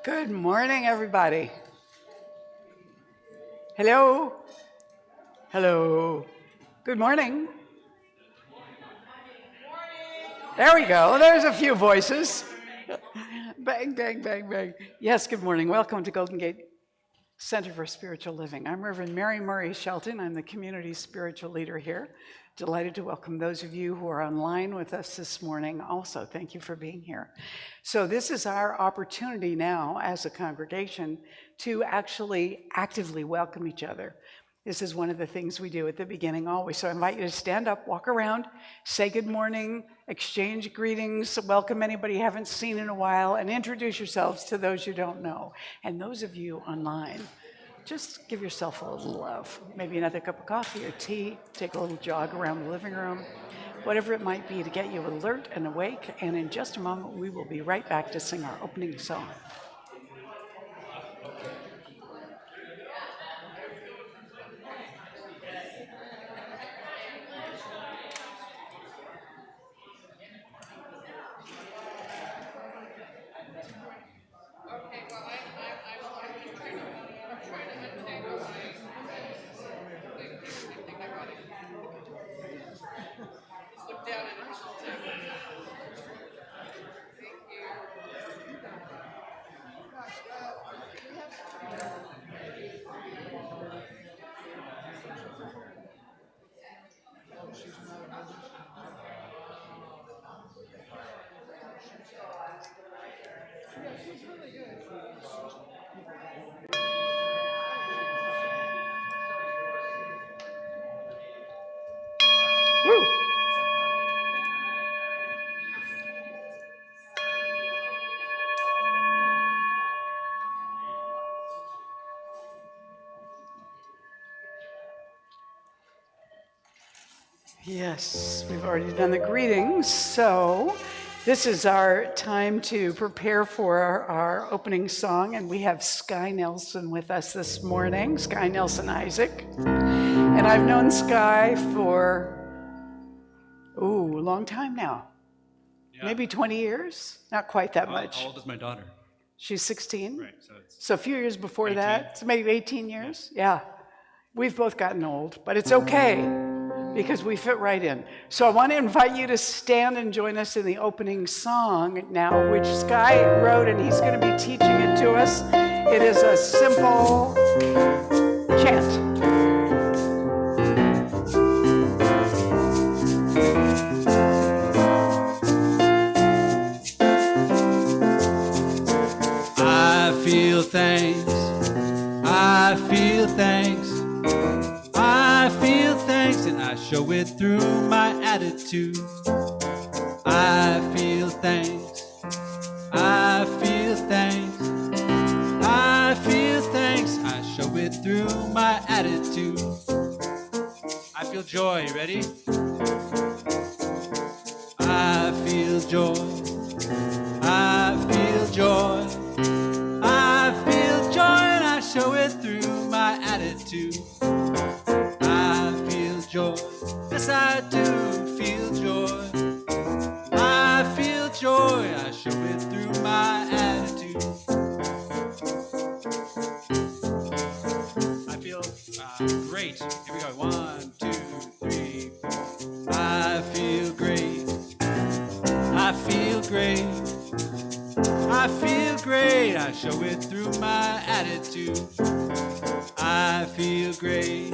Good morning, everybody. Hello. Hello. Good morning. There we go. There's a few voices. Bang, bang, bang, bang. Yes, good morning. Welcome to Golden Gate Center for Spiritual Living. I'm Reverend Mary Murray Shelton. I'm the community spiritual leader here. Delighted to welcome those of you who are online with us this morning also. Thank you for being here. So this is our opportunity now as a congregation to actually actively welcome each other. This is one of the things we do at the beginning always. So I invite you to stand up, walk around, say good morning, exchange greetings, welcome anybody you haven't seen in a while, and introduce yourselves to those you don't know. And those of you online, just give yourself a little love. Maybe another cup of coffee or tea, take a little jog around the living room, whatever it might be to get you alert and awake. And in just a moment, we will be right back to sing our opening song. Woo! Yes, we've already done the greetings, so this is our time to prepare for our opening song, and we have Sky Nelson with us this morning, Sky Nelson Isaac. And I've known Sky for, a long time now. Yeah. Maybe 20 years? Not quite that much. How old is my daughter? She's 16. Right, so a few years before 18. that, so maybe 18 years? Yeah. We've both gotten old, but it's okay, because we fit right in. So I want to invite you to stand and join us in the opening song now, which Sky wrote, and he's going to be teaching it to us. It is a simple chant. I feel thanks, I feel thanks, I feel thanks, and I show it through my attitude. I feel thanks, I feel thanks, I feel thanks, I show it through my attitude. I feel joy, ready? I feel joy, I feel joy, I feel joy, and I show it through my attitude. I feel joy, yes I do feel joy. I feel joy, I show it through my attitude. I feel great. Here we go. 1, 2, 3, 4. I feel great. I feel great. I feel great. I show it through my attitude. I feel great.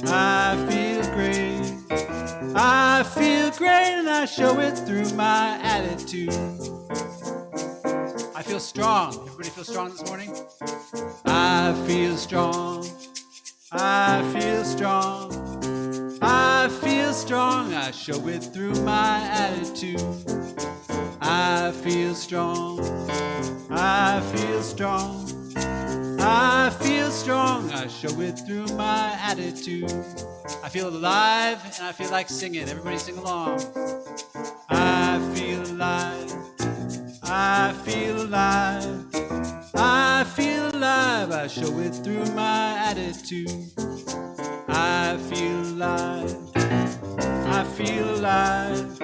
I feel great. I feel great, and I show it through my attitude. I feel strong. Everybody feel strong this morning? I feel strong. I feel strong. I feel strong. I show it through my attitude. I feel strong. I feel strong. I feel strong. I show it through my attitude. I feel alive, and I feel like singing. Everybody sing along. I feel alive. I feel alive. I feel alive. I show it through my attitude. I feel alive. I feel alive.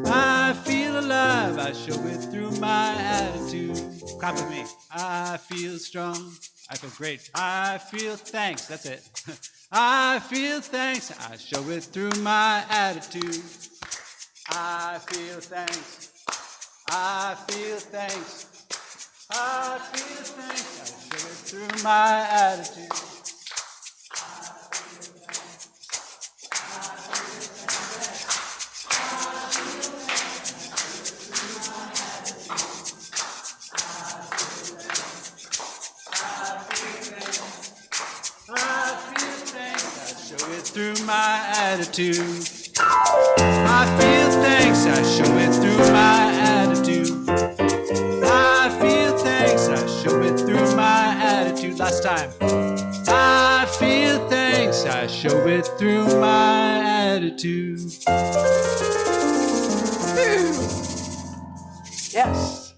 I feel alive. I show it through my attitude. Clap with me. I feel strong. I feel great. I feel thanks. That's it. I feel thanks. I show it through my attitude. I feel thanks. I feel thanks. I feel thanks. I show it through my attitude. Through my attitude. I feel thanks, I show it through my attitude. I feel thanks, I show it through my attitude. Last time. I feel thanks, I show it through my attitude. Yes.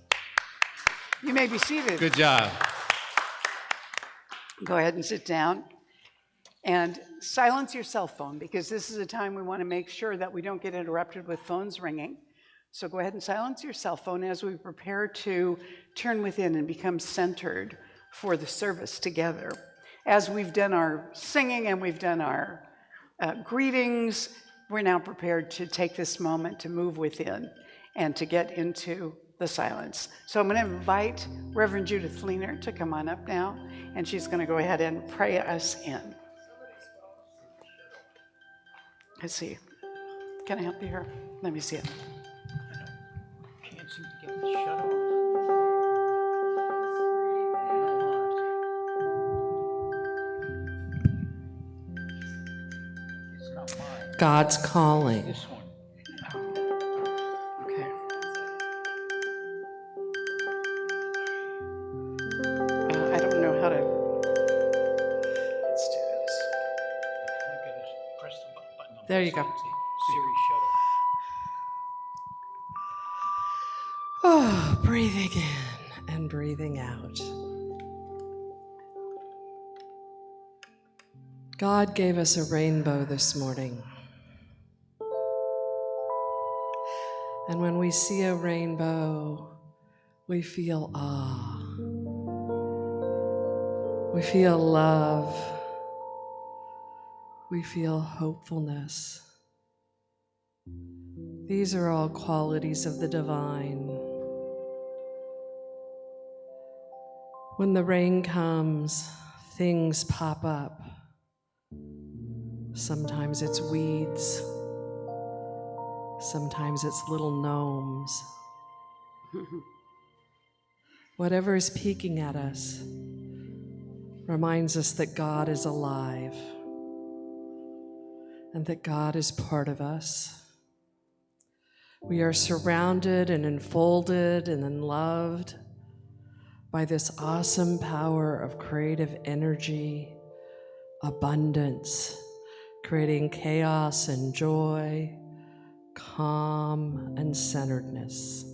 You may be seated. Good job. Go ahead and sit down. And silence your cell phone, because this is a time we want to make sure that we don't get interrupted with phones ringing. So go ahead and silence your cell phone as we prepare to turn within and become centered for the service together. As we've done our singing and we've done our greetings, we're now prepared to take this moment to move within and to get into the silence. So I'm going to invite Reverend Judith Fleener to come on up now, and she's going to go ahead and pray us in. Let's see. Can I help you here? Let me see it. Can't seem to get the shut off. It's not mine. God's calling. This one. Okay. I don't know how to. Let's do this. All you gotta is press the button on There the you go. Siri shut off. Oh, breathing in and breathing out. God gave us a rainbow this morning. And when we see a rainbow, we feel awe. We feel love. We feel hopefulness. These are all qualities of the divine. When the rain comes, things pop up. Sometimes it's weeds. Sometimes it's little gnomes. Whatever is peeking at us reminds us that God is alive and that God is part of us. We are surrounded and enfolded and then loved by this awesome power of creative energy, abundance, creating chaos and joy, calm and centeredness.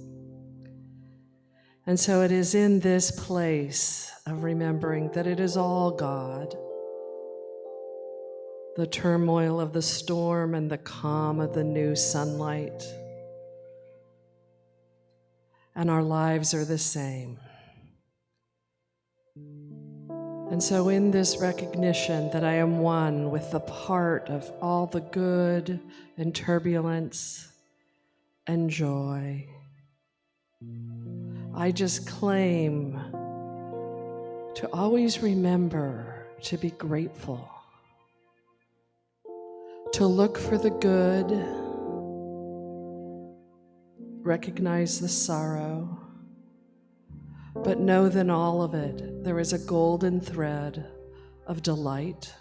And so it is in this place of remembering that it is all God, the turmoil of the storm and the calm of the new sunlight, and our lives are the same. And so in this recognition that I am one with the part of all the good and turbulence and joy, I just claim to always remember to be grateful, to look for the good, recognize the sorrow, but know that in all of it, there is a golden thread of delight.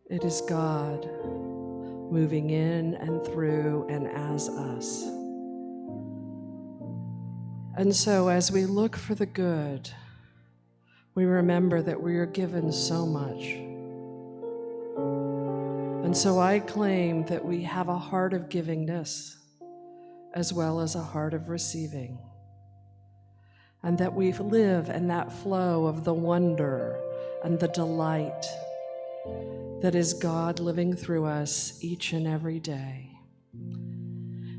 It is God moving in and through and as us. And so as we look for the good, we remember that we are given so much. And so I claim that we have a heart of givingness as well as a heart of receiving. And that we live in that flow of the wonder and the delight that is God living through us each and every day.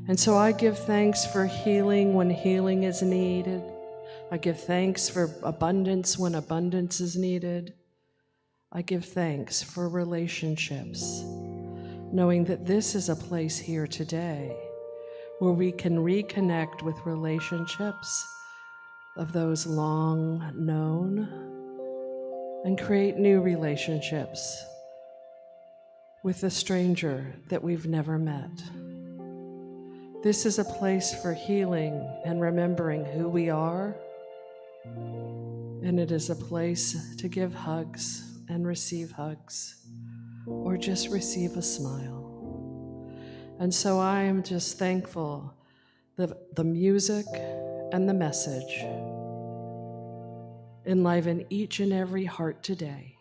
And so I give thanks for healing when healing is needed. I give thanks for abundance when abundance is needed. I give thanks for relationships, knowing that this is a place here today where we can reconnect with relationships of those long known and create new relationships with a stranger that we've never met. This is a place for healing and remembering who we are, and it is a place to give hugs and receive hugs, or just receive a smile. And so I am just thankful that the music and the message enliven each and every heart today.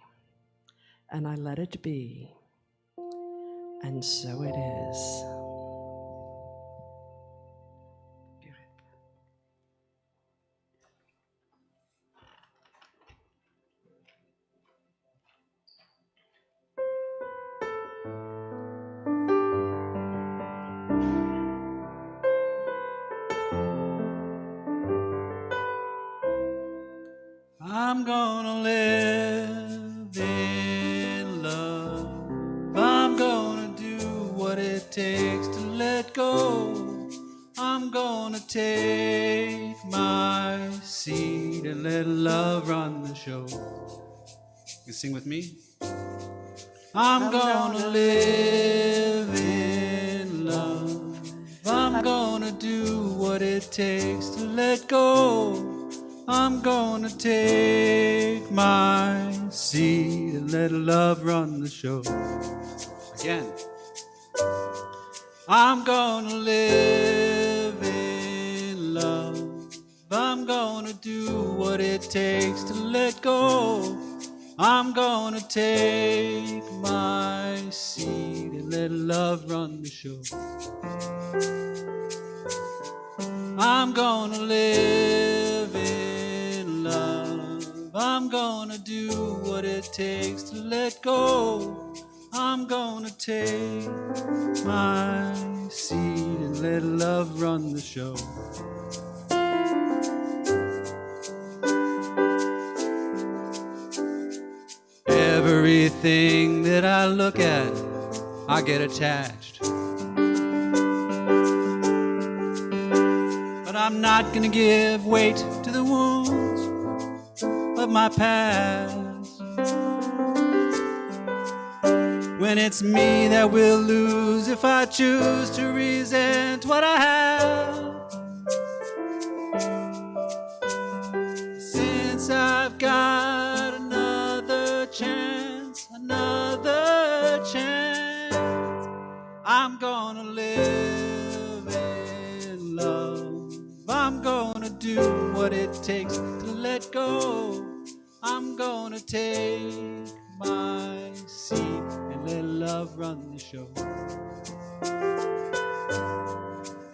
And I let it be. And so it is. I'm gonna live in love. I'm gonna do what it takes to let go. I'm gonna take my seat and let love run the show. You sing with me? I'm gonna live in love. I'm gonna do what it takes to let go. I'm gonna take my seat and let love run the show. Again. I'm gonna live in love. I'm gonna do what it takes to let go. I'm gonna take my seat and let love run the show. I'm gonna live in love. I'm gonna do what it takes to let go. I'm gonna take my seat and let love run the show. Everything that I look at, I get attached. But I'm not gonna give weight to the wounds of my past. When it's me that will lose if I choose to resent what I have. Since I've got another chance, I'm gonna live in love. I'm gonna do what it takes to let go. I'm gonna take my seat and let love run the show.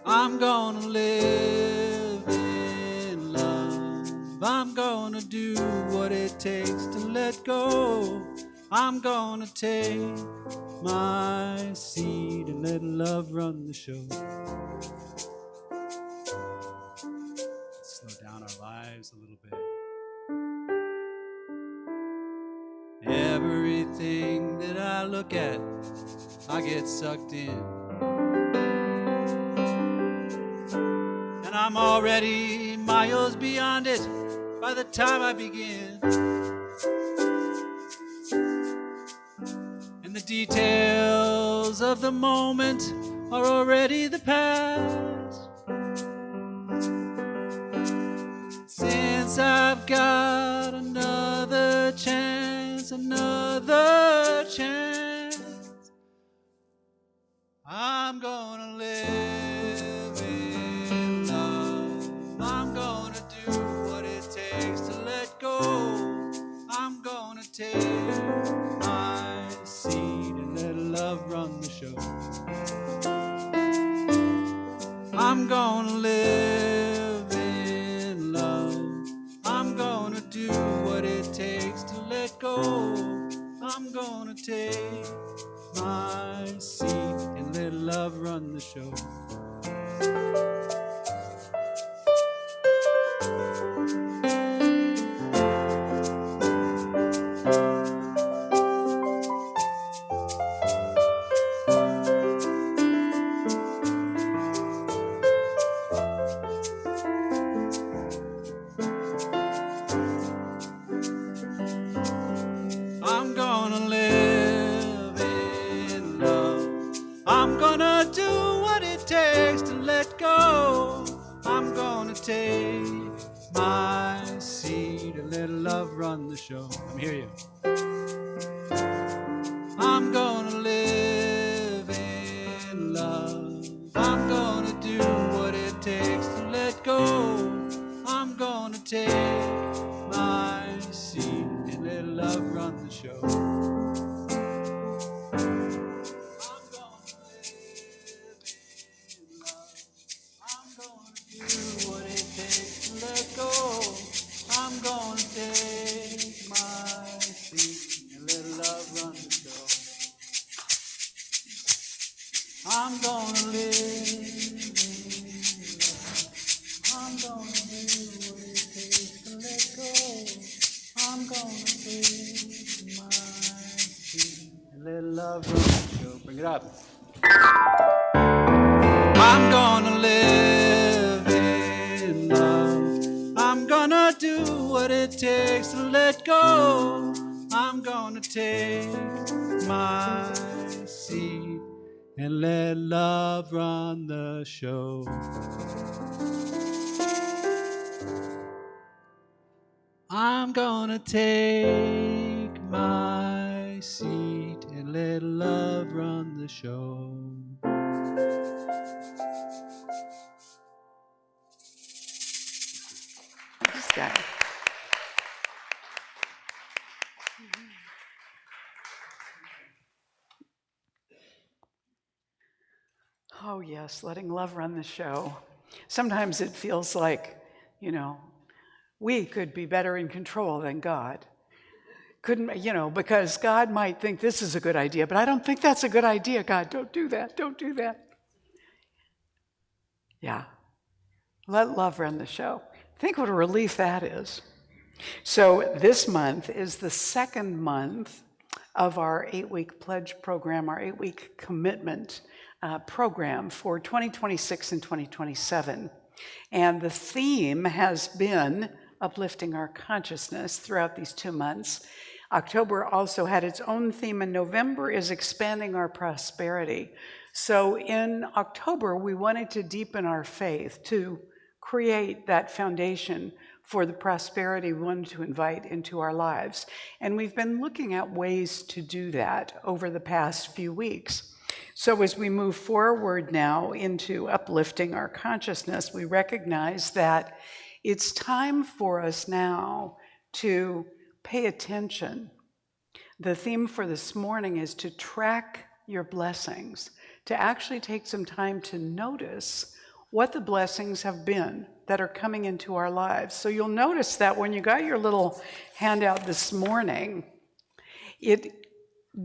I'm gonna live in love. I'm gonna do what it takes to let go. I'm gonna take my seat and let love run the show. Let's slow down our lives a little bit. Everything that I look at, I get sucked in. And I'm already miles beyond it by the time I begin. And the details of the moment are already the past. Since I've got another chance, I'm gonna live in love. I'm gonna do what it takes to let go. I'm gonna take my seat and let love run the show. I'm gonna live in love. I'm gonna do what it takes to let go. I'm gonna take my seat and let love run the show. let go. I'm gonna take my seat and let love run the show. Let me hear you. I'm gonna live in love. I'm gonna do what it takes to let go. I'm gonna take my seat and let love run the show. I'm gonna live in love. I'm gonna do what it takes to let go. I'm gonna take my seat and let love run the show. I'm gonna live in love. I'm gonna do what it takes to let go. I'm gonna take my seat and let love run the show. Bring it up. I'm gonna live in love. I'm gonna do what it takes to let go. I'm gonna take my seat and let love run the show. I'm gonna take my seat and let love run the show. This guy. Oh, yes, letting love run the show. Sometimes it feels like, we could be better in control than God. Couldn't, because God might think this is a good idea, but I don't think that's a good idea. God, don't do that. Don't do that. Yeah. Let love run the show. Think what a relief that is. So this month is the second month of our 8-week pledge program, our 8-week commitment program for 2026 and 2027. And the theme has been uplifting our consciousness throughout these 2 months. October also had its own theme, and November is expanding our prosperity. So in October, we wanted to deepen our faith, to create that foundation for the prosperity we wanted to invite into our lives. And we've been looking at ways to do that over the past few weeks. So as we move forward now into uplifting our consciousness, we recognize that it's time for us now to pay attention. The theme for this morning is to track your blessings, to actually take some time to notice what the blessings have been that are coming into our lives. So you'll notice that when you got your little handout this morning, it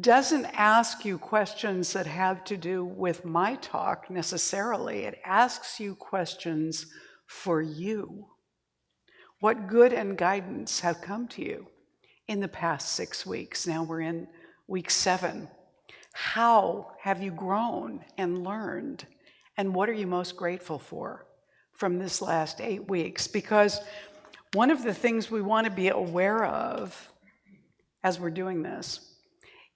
doesn't ask you questions that have to do with my talk necessarily. It asks you questions for you. What good and guidance have come to you in the past 6 weeks? Now we're in week 7. How have you grown and learned? And what are you most grateful for from this last 8 weeks? Because one of the things we want to be aware of as we're doing this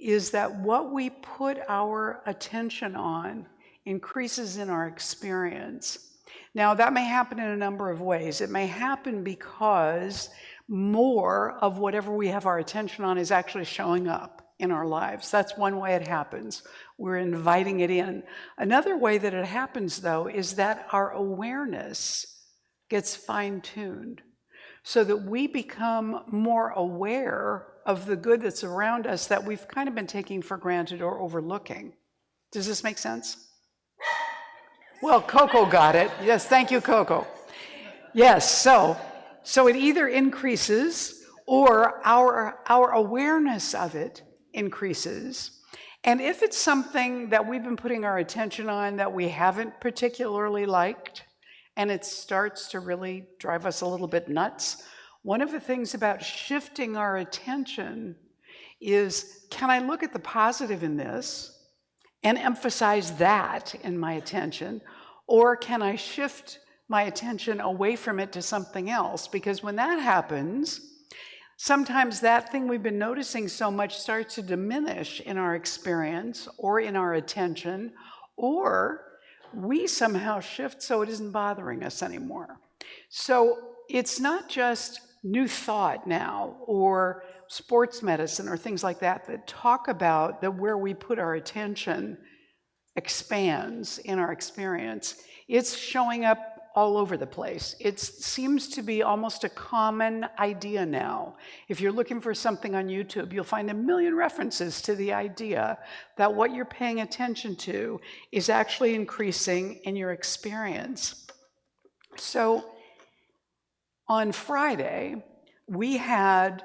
is that what we put our attention on increases in our experience. Now, that may happen in a number of ways. It may happen because more of whatever we have our attention on is actually showing up in our lives. That's one way it happens. We're inviting it in. Another way that it happens, though, is that our awareness gets fine-tuned so that we become more aware of the good that's around us that we've kind of been taking for granted or overlooking. Does this make sense? Well, Coco got it. Yes, thank you, Coco. Yes, so it either increases or our awareness of it increases. And if it's something that we've been putting our attention on that we haven't particularly liked, and it starts to really drive us a little bit nuts, one of the things about shifting our attention is, can I look at the positive in this and emphasize that in my attention, or can I shift my attention away from it to something else? Because when that happens, sometimes that thing we've been noticing so much starts to diminish in our experience or in our attention, or we somehow shift so it isn't bothering us anymore. So it's not just New Thought now or sports medicine or things like that that talk about that where we put our attention expands in our experience. It's showing up all over the place. It seems to be almost a common idea now. If you're looking for something on YouTube, you'll find a million references to the idea that what you're paying attention to is actually increasing in your experience. So on Friday, we had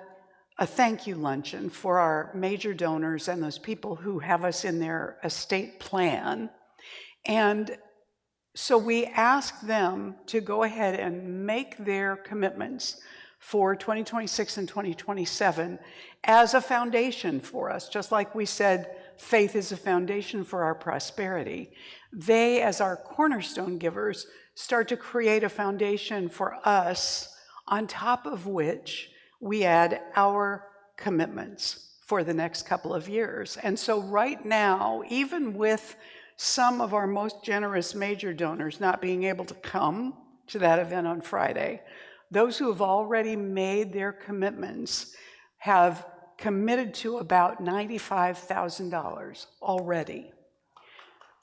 a thank you luncheon for our major donors and those people who have us in their estate plan. And so we asked them to go ahead and make their commitments for 2026 and 2027 as a foundation for us, just like we said faith is a foundation for our prosperity. They, as our cornerstone givers, start to create a foundation for us on top of which we add our commitments for the next couple of years. And so right now, even with some of our most generous major donors not being able to come to that event on Friday, those who have already made their commitments have committed to about $95,000 already.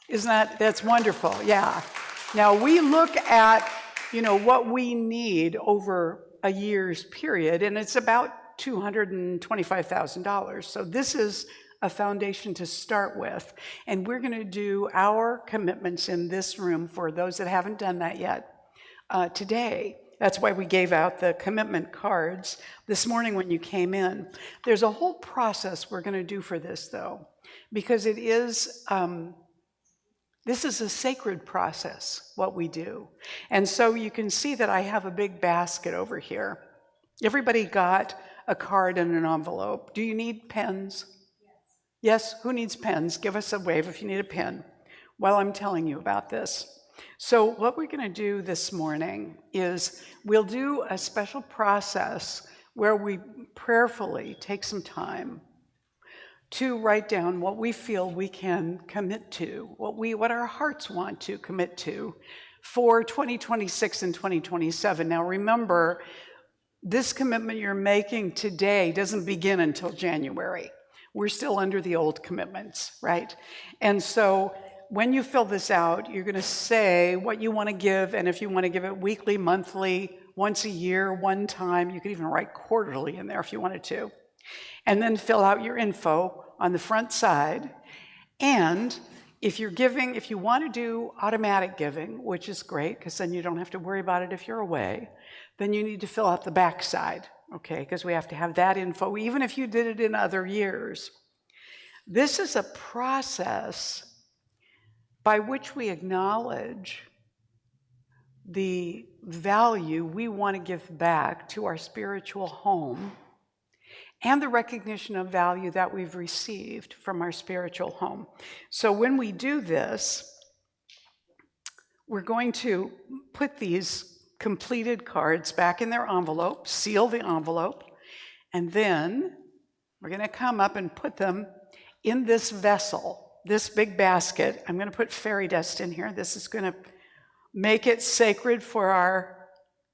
That's wonderful, yeah. Now we look at, what we need over a year's period, and it's about $225,000. So this is a foundation to start with. And we're going to do our commitments in this room for those that haven't done that yet today. That's why we gave out the commitment cards this morning when you came in. There's a whole process we're going to do for this, though, because it is, this is a sacred process, what we do. And so you can see that I have a big basket over here. Everybody got a card and an envelope. Do you need pens? Yes, who needs pens? Give us a wave if you need a pen while I'm telling you about this. So what we're going to do this morning is we'll do a special process where we prayerfully take some time to write down what we feel we can commit to, what our hearts want to commit to for 2026 and 2027. Now remember, this commitment you're making today doesn't begin until January. We're still under the old commitments, right? And so when you fill this out, you're going to say what you want to give, and if you want to give it weekly, monthly, once a year, one time, you could even write quarterly in there if you wanted to. And then fill out your info on the front side. And if you're giving, if you want to do automatic giving, which is great, because then you don't have to worry about it if you're away, then you need to fill out the back side. Okay, because we have to have that info, even if you did it in other years. This is a process by which we acknowledge the value we want to give back to our spiritual home and the recognition of value that we've received from our spiritual home. So when we do this, we're going to put these completed cards back in their envelope, seal the envelope, and then we're going to come up and put them in this vessel, this big basket. I'm going to put fairy dust in here. This is going to make it sacred for our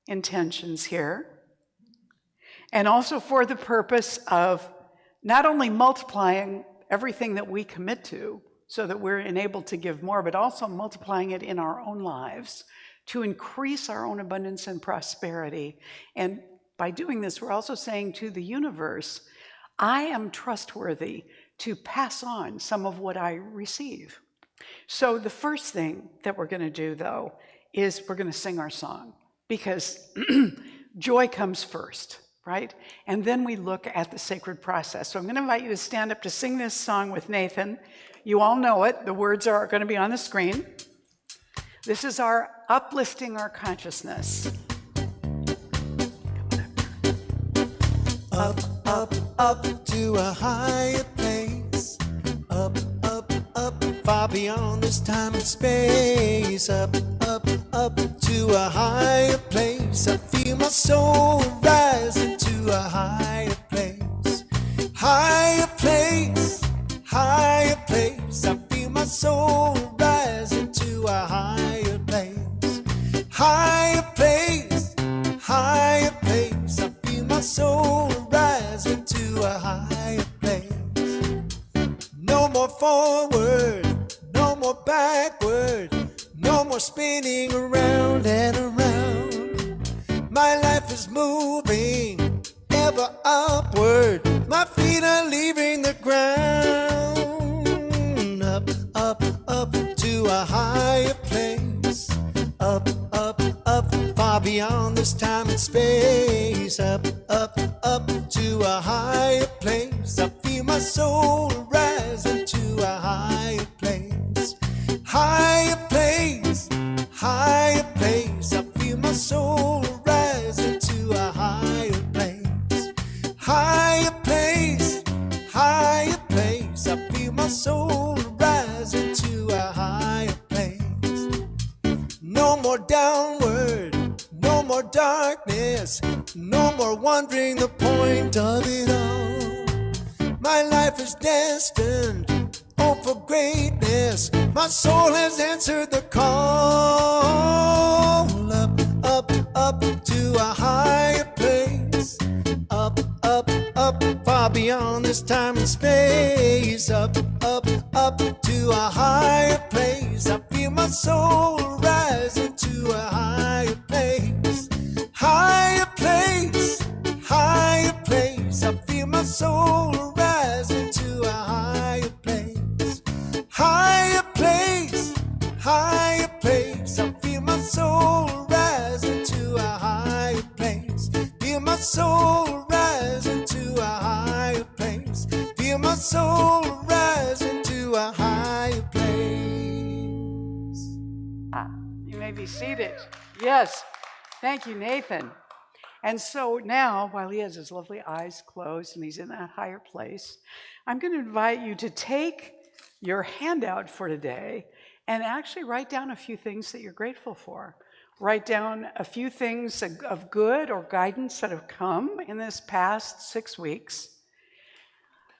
intentions here, and also for the purpose of not only multiplying everything that we commit to so that we're enabled to give more, but also multiplying it in our own lives to increase our own abundance and prosperity. And by doing this, we're also saying to the universe, I am trustworthy to pass on some of what I receive. So the first thing that we're going to do, though, is we're going to sing our song, because joy comes first, right? And then we look at the sacred process. So I'm going to invite you to stand up to sing this song with Nathan. You all know it. The words are going to be on the screen. This is our uplifting our consciousness. Up, up, up to a higher place. Up, up, up, far beyond this time and space. Up, up, up to a higher place. I feel my soul rising to a higher place. Higher place, higher place. I feel my soul rising to a higher place. higher place, higher place. I feel my soul rising to a higher place. No more forward, no more backward, no more spinning around and around. My life is moving ever upward. My feet are leaving the ground. Up, up, up to a higher place. Up, up, up, far beyond this time and space. Up, up, up to a higher place. I feel my soul rising to a higher place. Higher place, higher place. I feel my soul rising to a higher place. Higher place, higher place. I feel my soul rising to a higher place. No more downward, no more darkness, no more wondering the point of it all. My life is destined, oh, for greatness. My soul has answered the call. Up, up, up to a higher place. Up, up, up, far beyond this time and space. Up, up, up to a higher place. I feel my soul rising to a higher place. Higher place, higher place. I feel my soul rising to a higher place. Higher place, higher place. I feel my soul rising to a higher place. Feel my soul rising to a higher place. Feel my soul rising to a higher place. You may be seated. Yes. Thank you, Nathan. And so now, while he has his lovely eyes closed and he's in that higher place, I'm going to invite you to take your handout for today and actually write down a few things that you're grateful for. Write down a few things of good or guidance that have come in this past 6 weeks.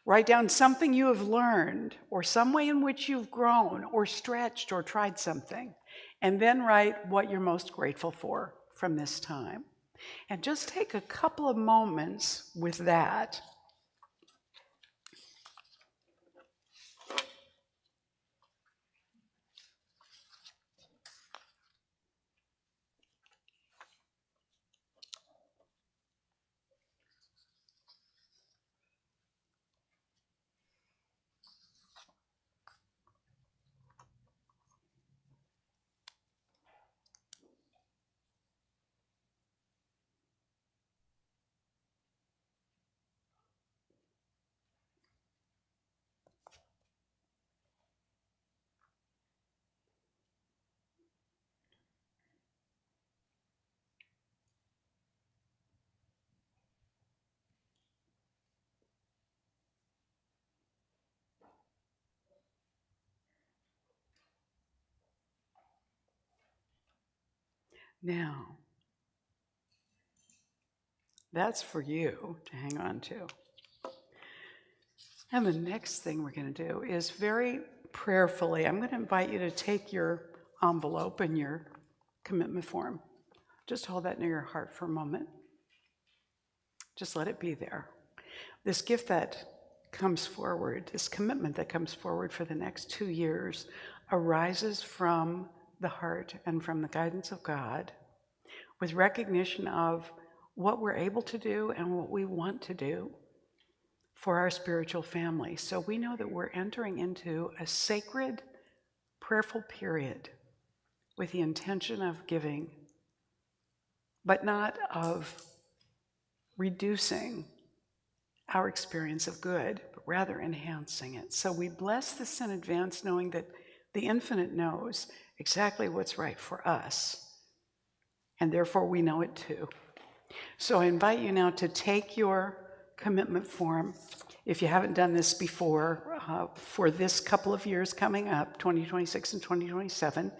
Write down something you have learned or some way in which you've grown or stretched or tried something. And then write what you're most grateful for from this time. And just take a couple of moments with that. Now, that's for you to hang on to. And the next thing we're going to do is very prayerfully, I'm going to invite you to take your envelope and your commitment form. Just hold that near your heart for a moment. Just let it be there. This gift that comes forward, this commitment that comes forward for the next 2 years, arises from the heart and from the guidance of God, with recognition of what we're able to do and what we want to do for our spiritual family. So we know that we're entering into a sacred, prayerful period with the intention of giving, but not of reducing our experience of good, but rather enhancing it. So we bless this in advance, knowing that the Infinite knows exactly what's right for us, and therefore we know it too. So I invite you now to take your commitment form, if you haven't done this before, for this couple of years coming up, 2026 and 2027,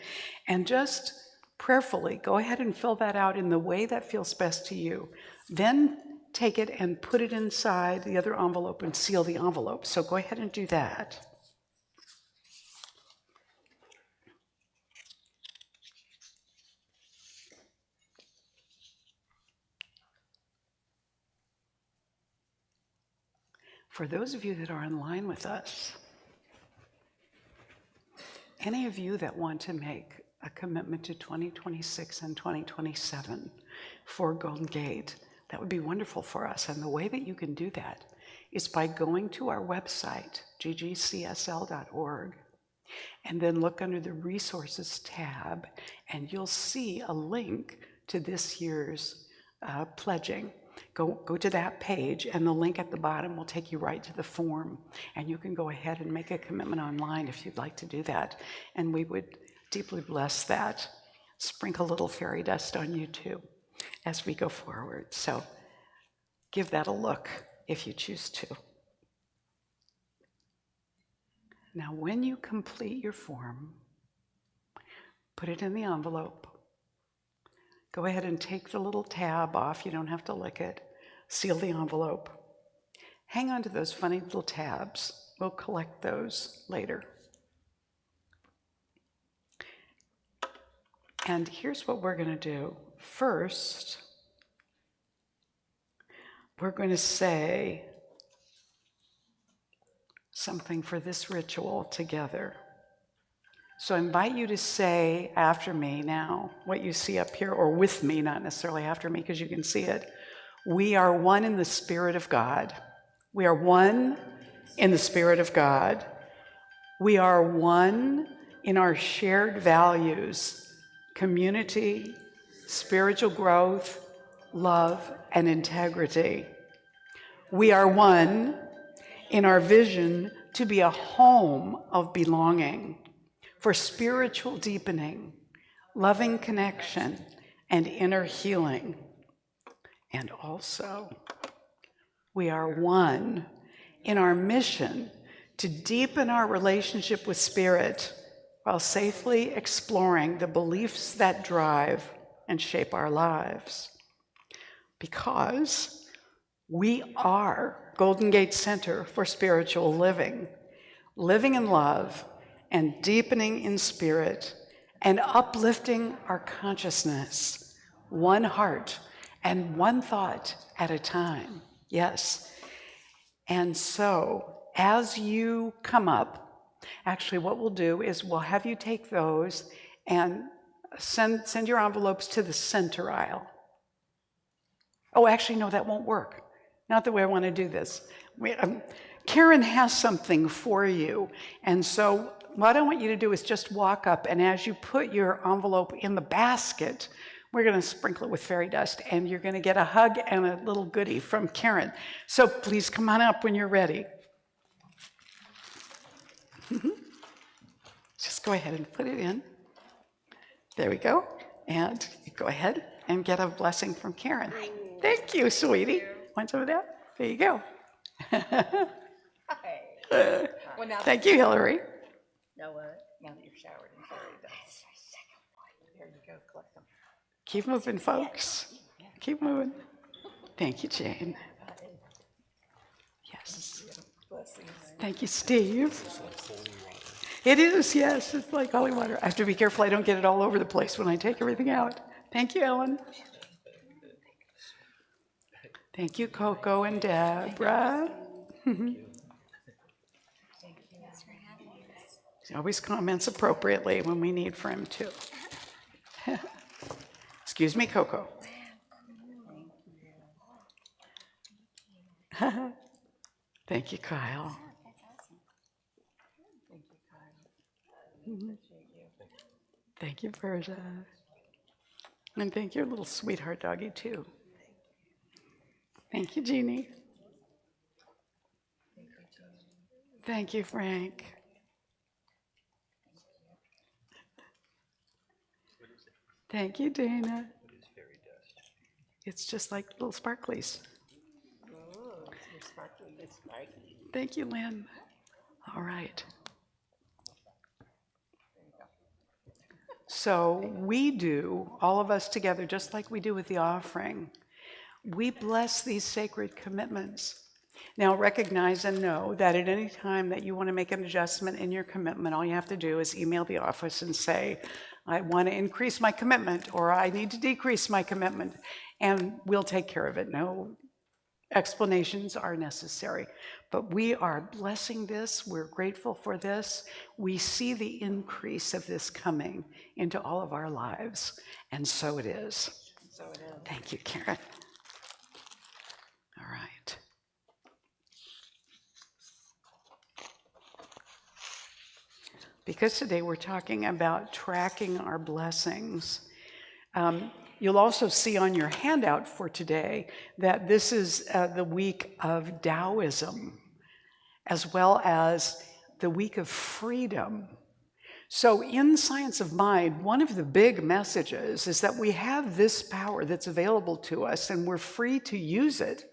and just prayerfully go ahead and fill that out in the way that feels best to you. Then take it and put it inside the other envelope and seal the envelope. So go ahead and do that. For those of you that are online with us, any of you that want to make a commitment to 2026 and 2027 for Golden Gate, that would be wonderful for us. And the way that you can do that is by going to our website, ggcsl.org, and then look under the Resources tab, and you'll see a link to this year's pledging. Go to that page, and the link at the bottom will take you right to the form, and you can go ahead and make a commitment online if you'd like to do that, and we would deeply bless that. Sprinkle a little fairy dust on you too as we go forward. So give that a look if you choose to. Now, when you complete your form, put it in the envelope. Go ahead and take the little tab off. You don't have to lick it. Seal the envelope. Hang on to those funny little tabs. We'll collect those later. And here's what we're going to do. First, we're going to say something for this ritual together. So I invite you to say after me now what you see up here, or with me, not necessarily after me because you can see it. We are one in the Spirit of God. We are one in the Spirit of God. We are one in our shared values, community, spiritual growth, love, and integrity. We are one in our vision to be a home of belonging for spiritual deepening, loving connection, and inner healing. And also, we are one in our mission to deepen our relationship with Spirit while safely exploring the beliefs that drive and shape our lives. Because we are Golden Gate Center for Spiritual Living, living in love and deepening in spirit and uplifting our consciousness, one heart and one thought at a time. Yes. And so as you come up, actually what we'll do is we'll have you take those and send your envelopes to the center aisle. Oh, actually, no, that won't work. Not the way I want to do this. Karen has something for you. And so what I want you to do is just walk up, and as you put your envelope in the basket, we're going to sprinkle it with fairy dust, and you're going to get a hug and a little goodie from Karen. So please come on up when you're ready. Just go ahead and put it in. There we go. And go ahead and get a blessing from Karen. Thank you, sweetie. Want some of that? There you go. Thank you, Hillary. Now what? Now that you've showered and fairy dust. There you go, collect them. Keep moving, folks. Keep moving. Thank you, Jane. Yes. Thank you, Steve. It is, yes. It's like holy water. I have to be careful I don't get it all over the place when I take everything out. Thank you, Ellen. Thank you, Coco and Deborah. He always comments appropriately when we need for him to. Excuse me, Coco. Thank you, Kyle. Thank you, Persia. And thank your little sweetheart doggy, too. Thank you, Jeannie. Thank you, Frank. Thank you, Dana. It's just like little sparklies. Thank you, Lynn. All right. So we do, all of us together, just like we do with the offering, we bless these sacred commitments. Now recognize and know that at any time that you want to make an adjustment in your commitment, all you have to do is email the office and say, I want to increase my commitment, or I need to decrease my commitment, and we'll take care of it. No Explanations are necessary, but we are blessing this. We're grateful for this. We see the increase of this coming into all of our lives, and so it is. So it is. Thank you, Karen. All right. Because today we're talking about tracking our blessings, you'll also see on your handout for today that this is the week of Taoism, as well as the week of freedom. So in Science of Mind, one of the big messages is that we have this power that's available to us and we're free to use it.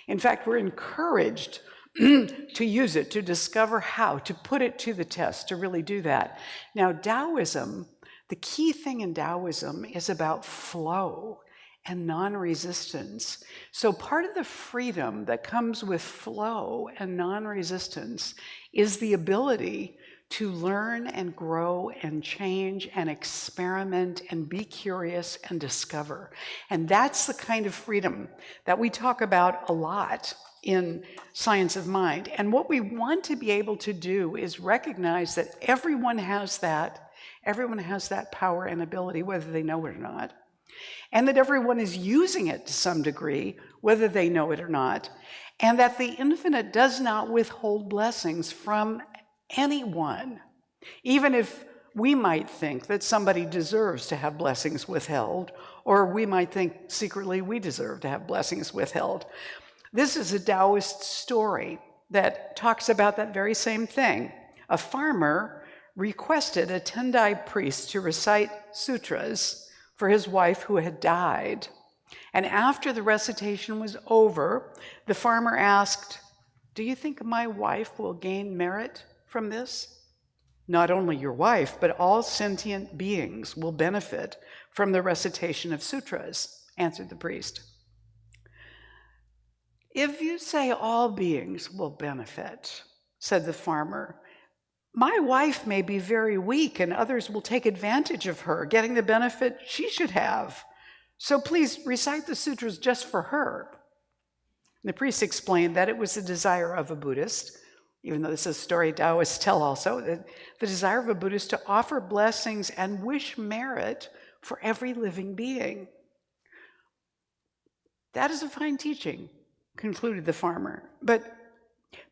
In fact, we're encouraged to use it, to discover how, to put it to the test, to really do that. Now, Taoism, the key thing in Taoism is about flow and non-resistance. So part of the freedom that comes with flow and non-resistance is the ability to learn and grow and change and experiment and be curious and discover. And that's the kind of freedom that we talk about a lot in Science of Mind. And what we want to be able to do is recognize that everyone has that power and ability, whether they know it or not, and that everyone is using it to some degree, whether they know it or not, and that the infinite does not withhold blessings from anyone, even if we might think that somebody deserves to have blessings withheld, or we might think secretly we deserve to have blessings withheld. This is a Taoist story that talks about that very same thing. A farmer requested a Tendai priest to recite sutras for his wife who had died. And after the recitation was over, the farmer asked, "Do you think my wife will gain merit from this?" "Not only your wife, but all sentient beings will benefit from the recitation of sutras," answered the priest. "If you say all beings will benefit," said the farmer, "my wife may be very weak and others will take advantage of her, getting the benefit she should have. So please recite the sutras just for her." And the priest explained that it was the desire of a Buddhist, even though this is a story Taoists tell also, the desire of a Buddhist to offer blessings and wish merit for every living being. "That is a fine teaching," concluded the farmer, "but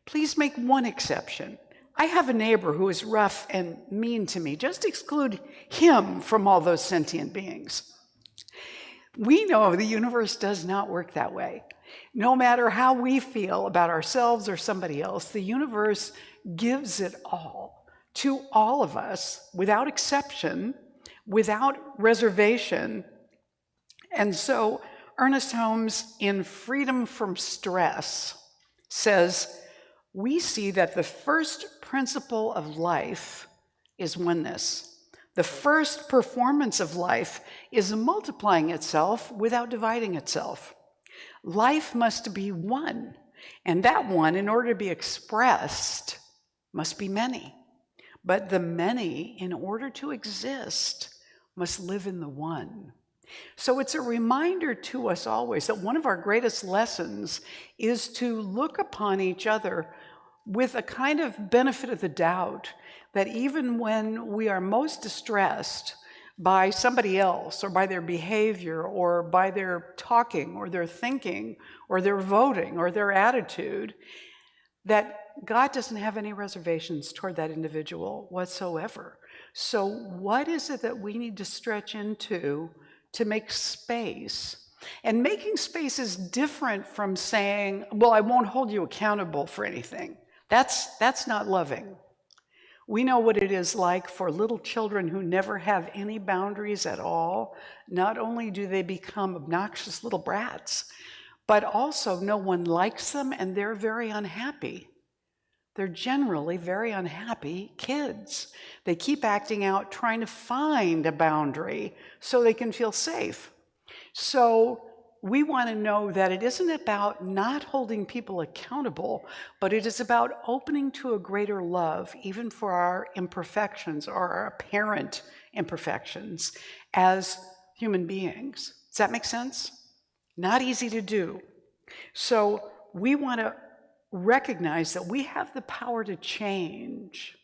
please make one exception. I have a neighbor who is rough and mean to me. Just exclude him from all those sentient beings." We know the universe does not work that way. No matter how we feel about ourselves or somebody else, the universe gives it all to all of us without exception, without reservation. And so Ernest Holmes, in Freedom from Stress, says, we see that the first principle of life is oneness. The first performance of life is multiplying itself without dividing itself. Life must be one, and that one, in order to be expressed, must be many. But the many, in order to exist, must live in the one. So it's a reminder to us always that one of our greatest lessons is to look upon each other with a kind of benefit of the doubt, that even when we are most distressed by somebody else or by their behavior or by their talking or their thinking or their voting or their attitude, that God doesn't have any reservations toward that individual whatsoever. So what is it that we need to stretch into to make space? And making space is different from saying, well, I won't hold you accountable for anything. That's not loving. We know what it is like for little children who never have any boundaries at all. Not only do they become obnoxious little brats, but also no one likes them and they're very unhappy. They're generally very unhappy kids. They keep acting out, trying to find a boundary so they can feel safe. So we want to know that it isn't about not holding people accountable, but it is about opening to a greater love, even for our imperfections or our apparent imperfections as human beings. Does that make sense? Not easy to do. So we want to recognize that we have the power to change.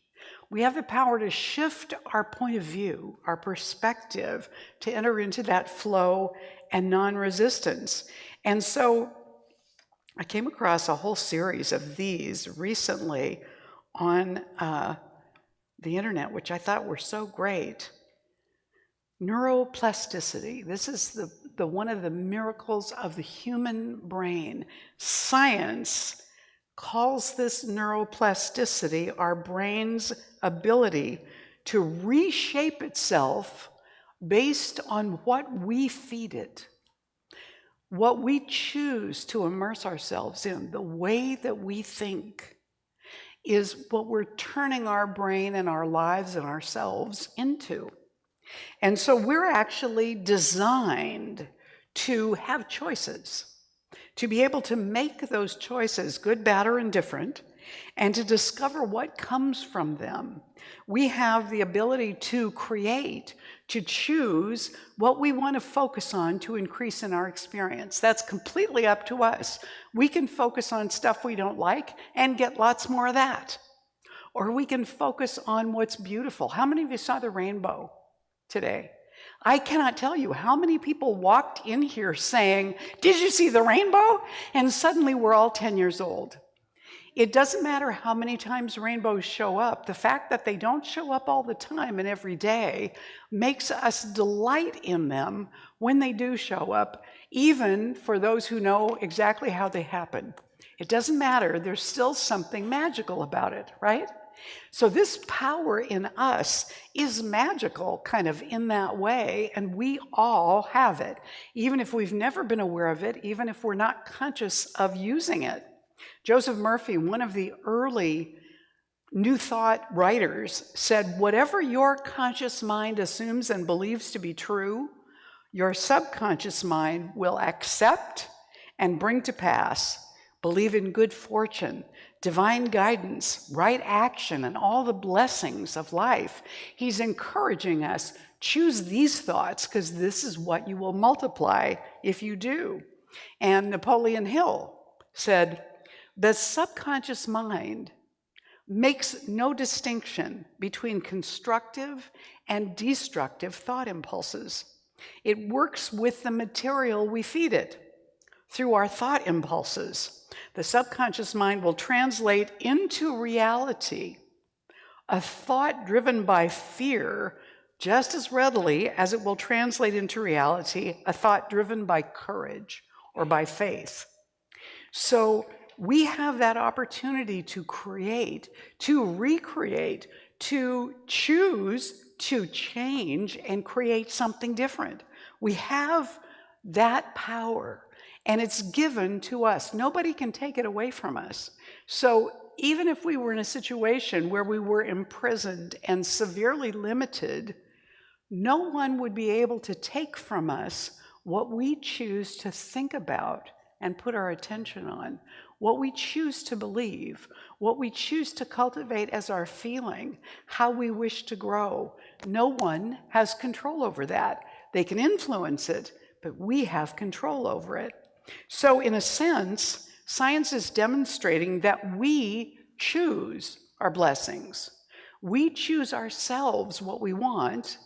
We have the power to shift our point of view, our perspective, to enter into that flow and non-resistance. And so I came across a whole series of these recently on the internet, which I thought were so great. Neuroplasticity. This is the one of the miracles of the human brain. Science calls this neuroplasticity our brain's ability to reshape itself based on what we feed it, what we choose to immerse ourselves in. The way that we think is what we're turning our brain and our lives and ourselves into. And so we're actually designed to have choices, to be able to make those choices, good, bad, or indifferent, and to discover what comes from them. We have the ability to create, to choose what we want to focus on to increase in our experience. That's completely up to us. We can focus on stuff we don't like and get lots more of that. Or we can focus on what's beautiful. How many of you saw the rainbow today? I cannot tell you how many people walked in here saying, "Did you see the rainbow?" And suddenly we're all 10 years old. It doesn't matter how many times rainbows show up. The fact that they don't show up all the time and every day makes us delight in them when they do show up, even for those who know exactly how they happen. It doesn't matter. There's still something magical about it, right? So this power in us is magical kind of in that way, and we all have it, even if we've never been aware of it, even if we're not conscious of using it. Joseph Murphy, one of the early New Thought writers, said, "Whatever your conscious mind assumes and believes to be true, your subconscious mind will accept and bring to pass. Believe in good fortune, divine guidance, right action, and all the blessings of life." He's encouraging us, choose these thoughts because this is what you will multiply if you do. And Napoleon Hill said, "The subconscious mind makes no distinction between constructive and destructive thought impulses. It works with the material we feed it. Through our thought impulses, the subconscious mind will translate into reality a thought driven by fear just as readily as it will translate into reality a thought driven by courage or by faith." So we have that opportunity to create, to recreate, to choose to change and create something different. We have that power, and it's given to us. Nobody can take it away from us. So even if we were in a situation where we were imprisoned and severely limited, no one would be able to take from us what we choose to think about and put our attention on, what we choose to believe, what we choose to cultivate as our feeling, how we wish to grow. No one has control over that. They can influence it, but we have control over it. So in a sense, science is demonstrating that we choose our blessings. We choose ourselves what we want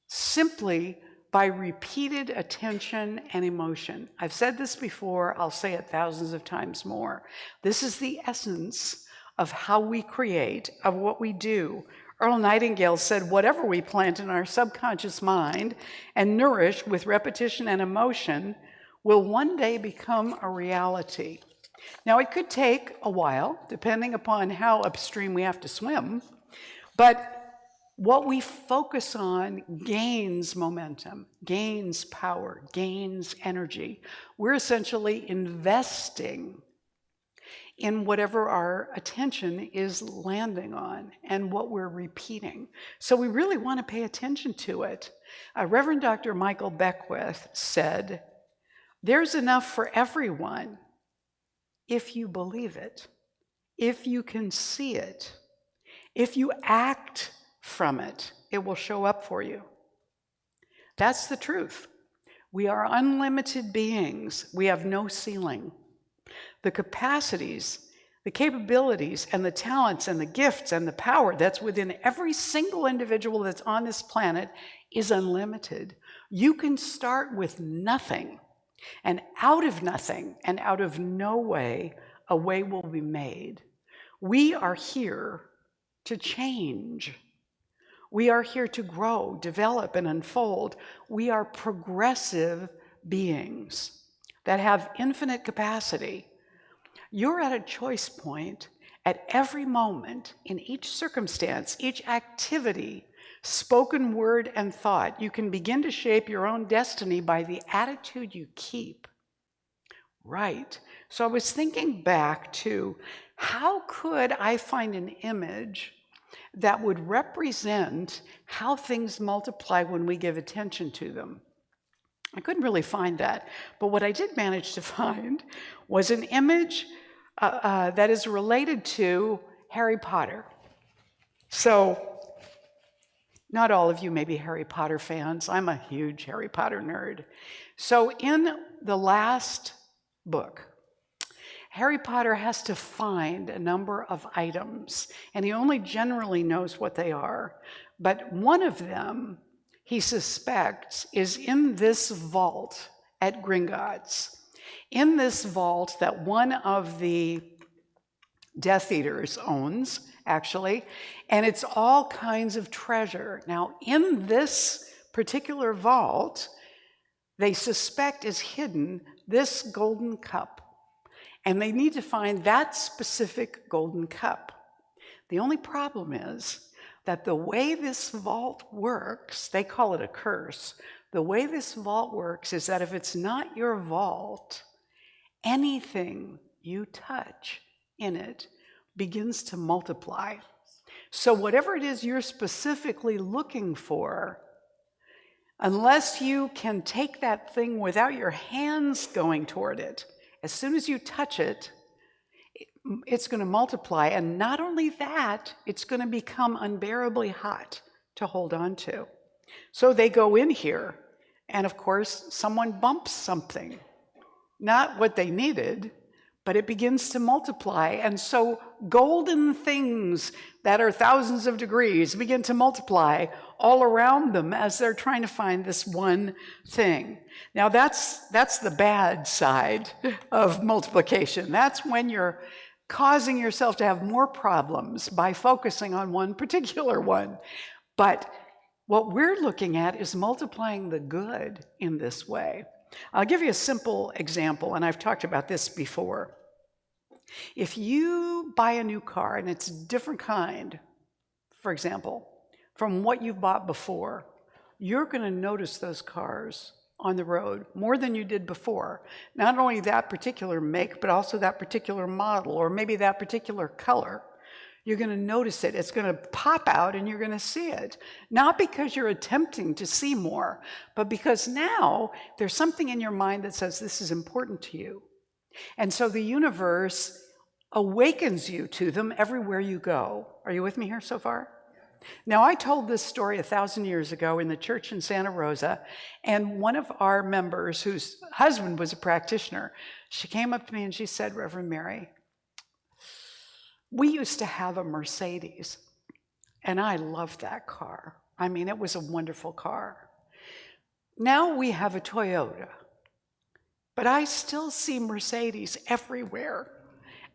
simply by repeated attention and emotion. I've said this before, I'll say it thousands of times more. This is the essence of how we create, of what we do. Earl Nightingale said, "Whatever we plant in our subconscious mind and nourish with repetition and emotion will one day become a reality." Now, it could take a while, depending upon how upstream we have to swim, but what we focus on gains momentum, gains power, gains energy. We're essentially investing in whatever our attention is landing on and what we're repeating. So we really want to pay attention to it. Reverend Dr. Michael Beckwith said, "There's enough for everyone if you believe it, if you can see it, if you act from it, it will show up for you." That's the truth. We are unlimited beings. We have no ceiling. the capacities, the capabilities, and the talents, and the gifts, and the power that's within every single individual that's on this planet is unlimited. You can start with nothing, and out of nothing, and out of no way, a way will be made. We are here to change. We are here to grow, develop, and unfold. We are progressive beings that have infinite capacity. You're at a choice point at every moment, in each circumstance, each activity, spoken word and thought. You can begin to shape your own destiny by the attitude you keep. Right. So I was thinking back to how could I find an image that would represent how things multiply when we give attention to them. I couldn't really find that, but what I did manage to find was an image that is related to Harry Potter. So, not all of you may be Harry Potter fans. I'm a huge Harry Potter nerd. So in the last book, Harry Potter has to find a number of items, and he only generally knows what they are. But one of them, he suspects, is in this vault at Gringotts. In this vault that one of the Death Eaters owns, actually, and it's all kinds of treasure. Now, in this particular vault, they suspect is hidden this golden cup. And they need to find that specific golden cup. The only problem is that the way this vault works, they call it a curse, the way this vault works is that if it's not your vault, anything you touch in it begins to multiply. So whatever it is you're specifically looking for, unless you can take that thing without your hands going toward it, as soon as you touch it, it's going to multiply. And not only that, it's going to become unbearably hot to hold on to. So they go in here, and of course, someone bumps something. Not what they needed, but it begins to multiply. And so golden things that are thousands of degrees begin to multiply all around them as they're trying to find this one thing. Now that's the bad side of multiplication. That's when you're causing yourself to have more problems by focusing on one particular one. But what we're looking at is multiplying the good in this way. I'll give you a simple example, and I've talked about this before. If you buy a new car and it's a different kind, for example, from what you've bought before, you're going to notice those cars on the road more than you did before. Not only that particular make, but also that particular model, or maybe that particular color. You're going to notice it. It's going to pop out and you're going to see it. Not because you're attempting to see more, but because now there's something in your mind that says this is important to you. And so the universe awakens you to them everywhere you go. Are you with me here so far? Now, I told this story 1,000 years ago in the church in Santa Rosa, and one of our members, whose husband was a practitioner, she came up to me and she said, "Reverend Mary, we used to have a Mercedes, and I loved that car. I mean, it was a wonderful car. Now we have a Toyota, but I still see Mercedes everywhere."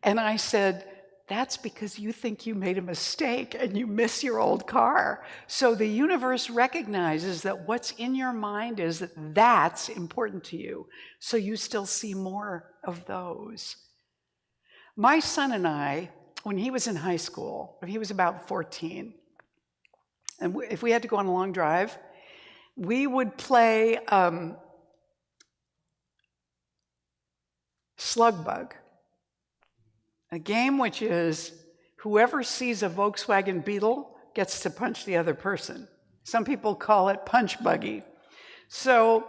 And I said, "That's because you think you made a mistake and you miss your old car." So the universe recognizes that what's in your mind is that that's important to you. So you still see more of those. My son and I, when he was in high school, when he was about 14, and if we had to go on a long drive, we would play Slug Bug, a game which is whoever sees a Volkswagen Beetle gets to punch the other person. Some people call it punch buggy. So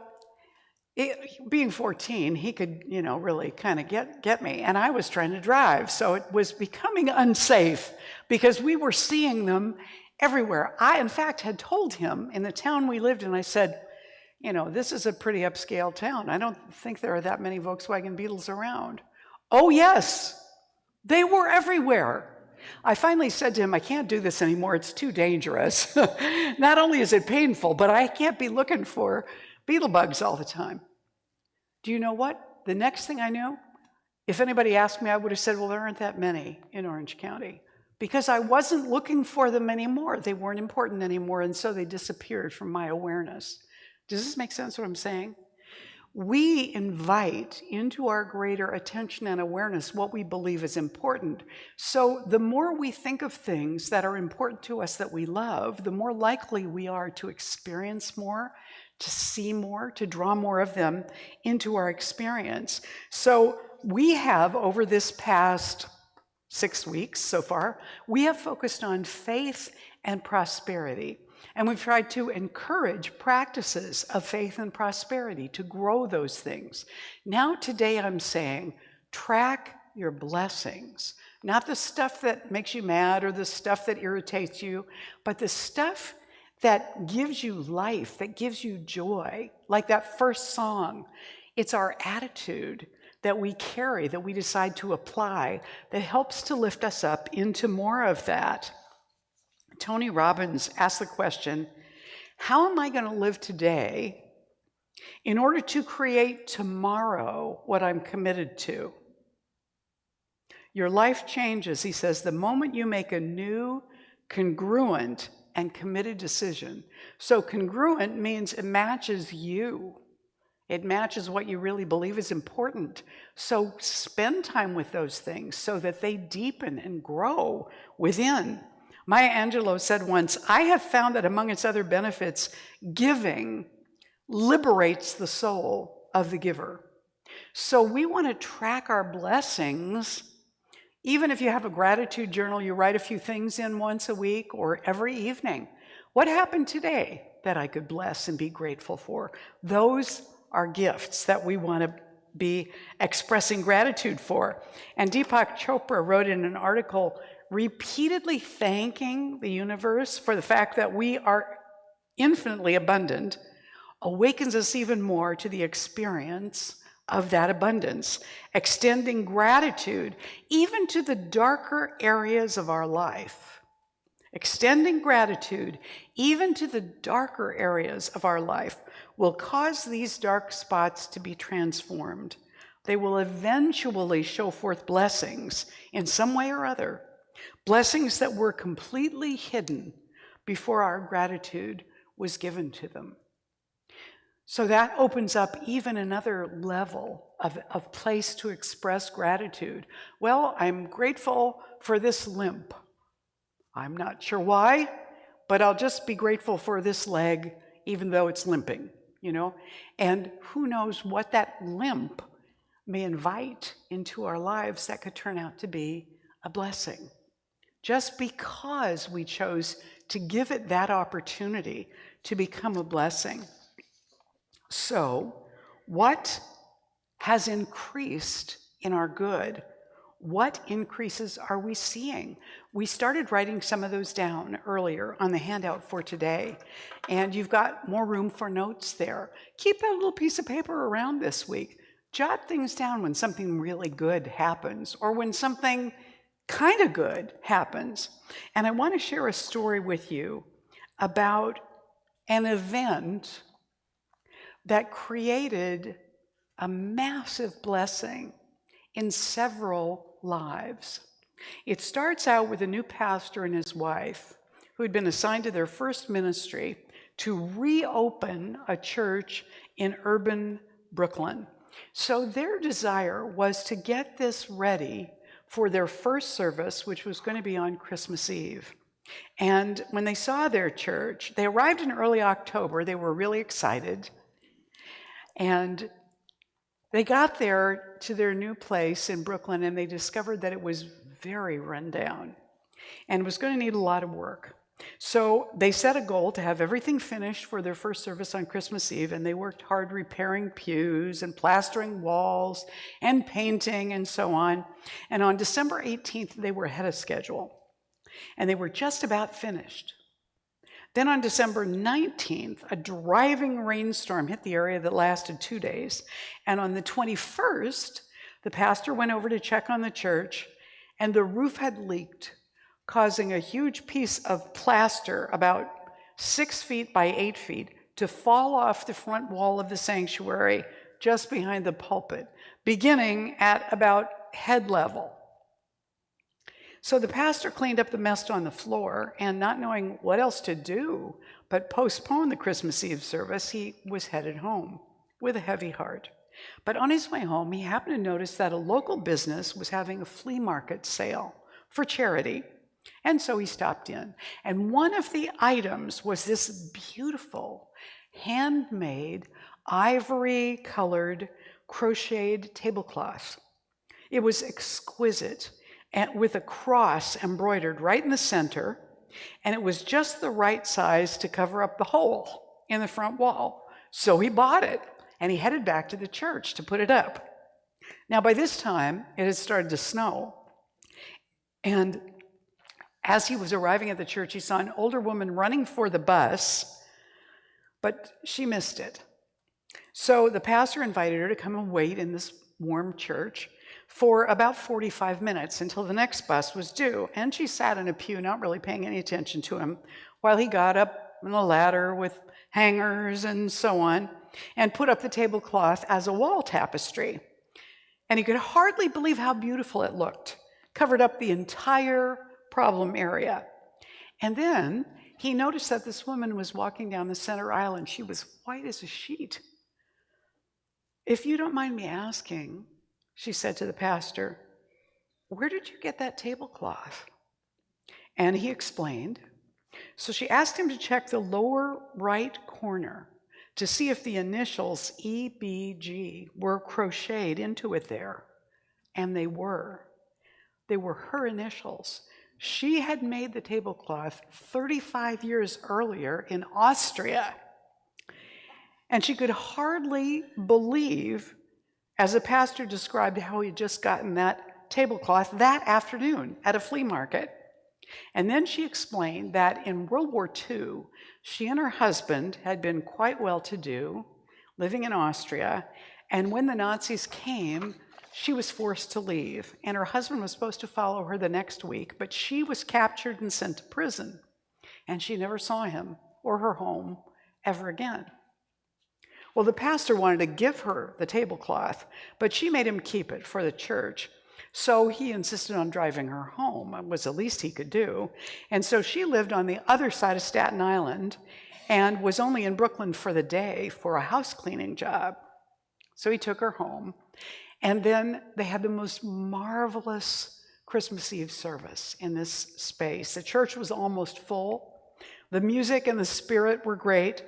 being 14, he could, really kind of get me. And I was trying to drive. So it was becoming unsafe because we were seeing them everywhere. I, in fact, had told him in the town we lived in, I said, this is a pretty upscale town. I don't think there are that many Volkswagen Beetles around. Oh, yes, they were everywhere. I finally said to him, I can't do this anymore. It's too dangerous. Not only is it painful, but I can't be looking for beetle bugs all the time. Do you know what? The next thing I knew, if anybody asked me, I would have said, well, there aren't that many in Orange County, because I wasn't looking for them anymore. They weren't important anymore, and so they disappeared from my awareness. Does this make sense what I'm saying? We invite into our greater attention and awareness what we believe is important. So the more we think of things that are important to us that we love, the more likely we are to experience more, to see more, to draw more of them into our experience. So we have, over this past 6 weeks so far, we have focused on faith and prosperity. And we've tried to encourage practices of faith and prosperity, to grow those things. Now today I'm saying, track your blessings. Not the stuff that makes you mad or the stuff that irritates you, but the stuff that gives you life, that gives you joy. Like that first song, it's our attitude that we carry, that we decide to apply, that helps to lift us up into more of that. Tony Robbins asked the question, how am I going to live today in order to create tomorrow what I'm committed to? Your life changes, he says, the moment you make a new, congruent, and committed decision. So congruent means it matches you. It matches what you really believe is important. So spend time with those things so that they deepen and grow within. Maya Angelou said once, I have found that among its other benefits, giving liberates the soul of the giver. So we want to track our blessings. Even if you have a gratitude journal, you write a few things in once a week or every evening. What happened today that I could bless and be grateful for? Those are gifts that we want to be expressing gratitude for. And Deepak Chopra wrote in an article, repeatedly thanking the universe for the fact that we are infinitely abundant awakens us even more to the experience of that abundance, extending gratitude even to the darker areas of our life. Extending gratitude even to the darker areas of our life will cause these dark spots to be transformed. They will eventually show forth blessings in some way or other. Blessings that were completely hidden before our gratitude was given to them. So that opens up even another level of place to express gratitude. Well, I'm grateful for this limp. I'm not sure why, but I'll just be grateful for this leg, even though it's limping, you know? And who knows what that limp may invite into our lives that could turn out to be a blessing. Just because we chose to give it that opportunity to become a blessing. So, what has increased in our good? What increases are we seeing? We started writing some of those down earlier on the handout for today, and you've got more room for notes there. Keep a little piece of paper around this week. Jot things down when something really good happens, or when something kind of good happens. And I want to share a story with you about an event that created a massive blessing in several lives. It starts out with a new pastor and his wife who had been assigned to their first ministry to reopen a church in urban Brooklyn. So their desire was to get this ready for their first service, which was going to be on Christmas Eve. And when they saw their church, they arrived in early October. They were really excited. And they got there to their new place in Brooklyn, and they discovered that it was very run down and was going to need a lot of work. So they set a goal to have everything finished for their first service on Christmas Eve, and they worked hard repairing pews and plastering walls and painting and so on. And on December 18th, they were ahead of schedule, and they were just about finished. Then on December 19th, a driving rainstorm hit the area that lasted 2 days. And on the 21st, The pastor went over to check on the church, and the roof had leaked, causing a huge piece of plaster about 6 feet by 8 feet to fall off the front wall of the sanctuary just behind the pulpit, beginning at about head level. So the pastor cleaned up the mess on the floor, and not knowing what else to do but postpone the Christmas Eve service, he was headed home with a heavy heart. But on his way home, he happened to notice that a local business was having a flea market sale for charity. And so he stopped in. And one of the items was this beautiful, handmade, ivory-colored, crocheted tablecloth. It was exquisite, and with a cross embroidered right in the center, and it was just the right size to cover up the hole in the front wall. So he bought it, and he headed back to the church to put it up. Now, by this time, it had started to snow, and as he was arriving at the church, he saw an older woman running for the bus, but she missed it. So the pastor invited her to come and wait in this warm church for about 45 minutes until the next bus was due. And she sat in a pew, not really paying any attention to him, while he got up on a ladder with hangers and so on, and put up the tablecloth as a wall tapestry. And he could hardly believe how beautiful it looked, covered up the entire problem area. And then he noticed that this woman was walking down the center aisle, and she was white as a sheet. "If you don't mind me asking," she said to the pastor, "where did you get that tablecloth?" And he explained. So she asked him to check the lower right corner to see if the initials EBG were crocheted into it there. And they were. They were her initials. She had made the tablecloth 35 years earlier in Austria. And she could hardly believe, as the pastor described how he'd just gotten that tablecloth that afternoon at a flea market. And then she explained that in World War II, she and her husband had been quite well-to-do, living in Austria, and when the Nazis came, she was forced to leave, and her husband was supposed to follow her the next week, but she was captured and sent to prison, and she never saw him or her home ever again. Well, the pastor wanted to give her the tablecloth, but she made him keep it for the church. So he insisted on driving her home. It was the least he could do. And so she lived on the other side of Staten Island and was only in Brooklyn for the day for a house cleaning job. So he took her home. And then they had the most marvelous Christmas Eve service in this space. The church was almost full. The music and the spirit were great.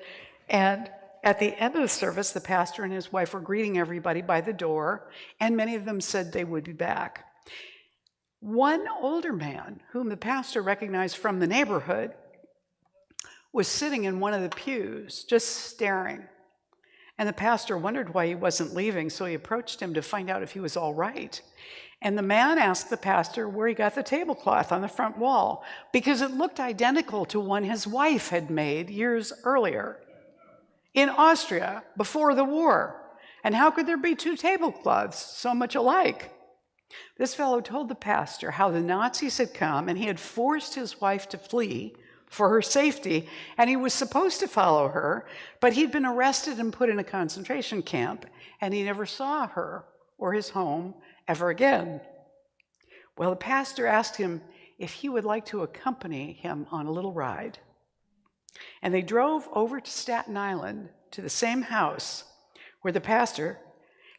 And at the end of the service, the pastor and his wife were greeting everybody by the door, and many of them said they would be back. One older man, whom the pastor recognized from the neighborhood, was sitting in one of the pews, just staring. And the pastor wondered why he wasn't leaving, so he approached him to find out if he was all right. And the man asked the pastor where he got the tablecloth on the front wall, because it looked identical to one his wife had made years earlier in Austria before the war. And how could there be two tablecloths so much alike? This fellow told the pastor how the Nazis had come and he had forced his wife to flee for her safety, and he was supposed to follow her, but he'd been arrested and put in a concentration camp, and he never saw her or his home ever again. Well, the pastor asked him if he would like to accompany him on a little ride. And they drove over to Staten Island to the same house where the pastor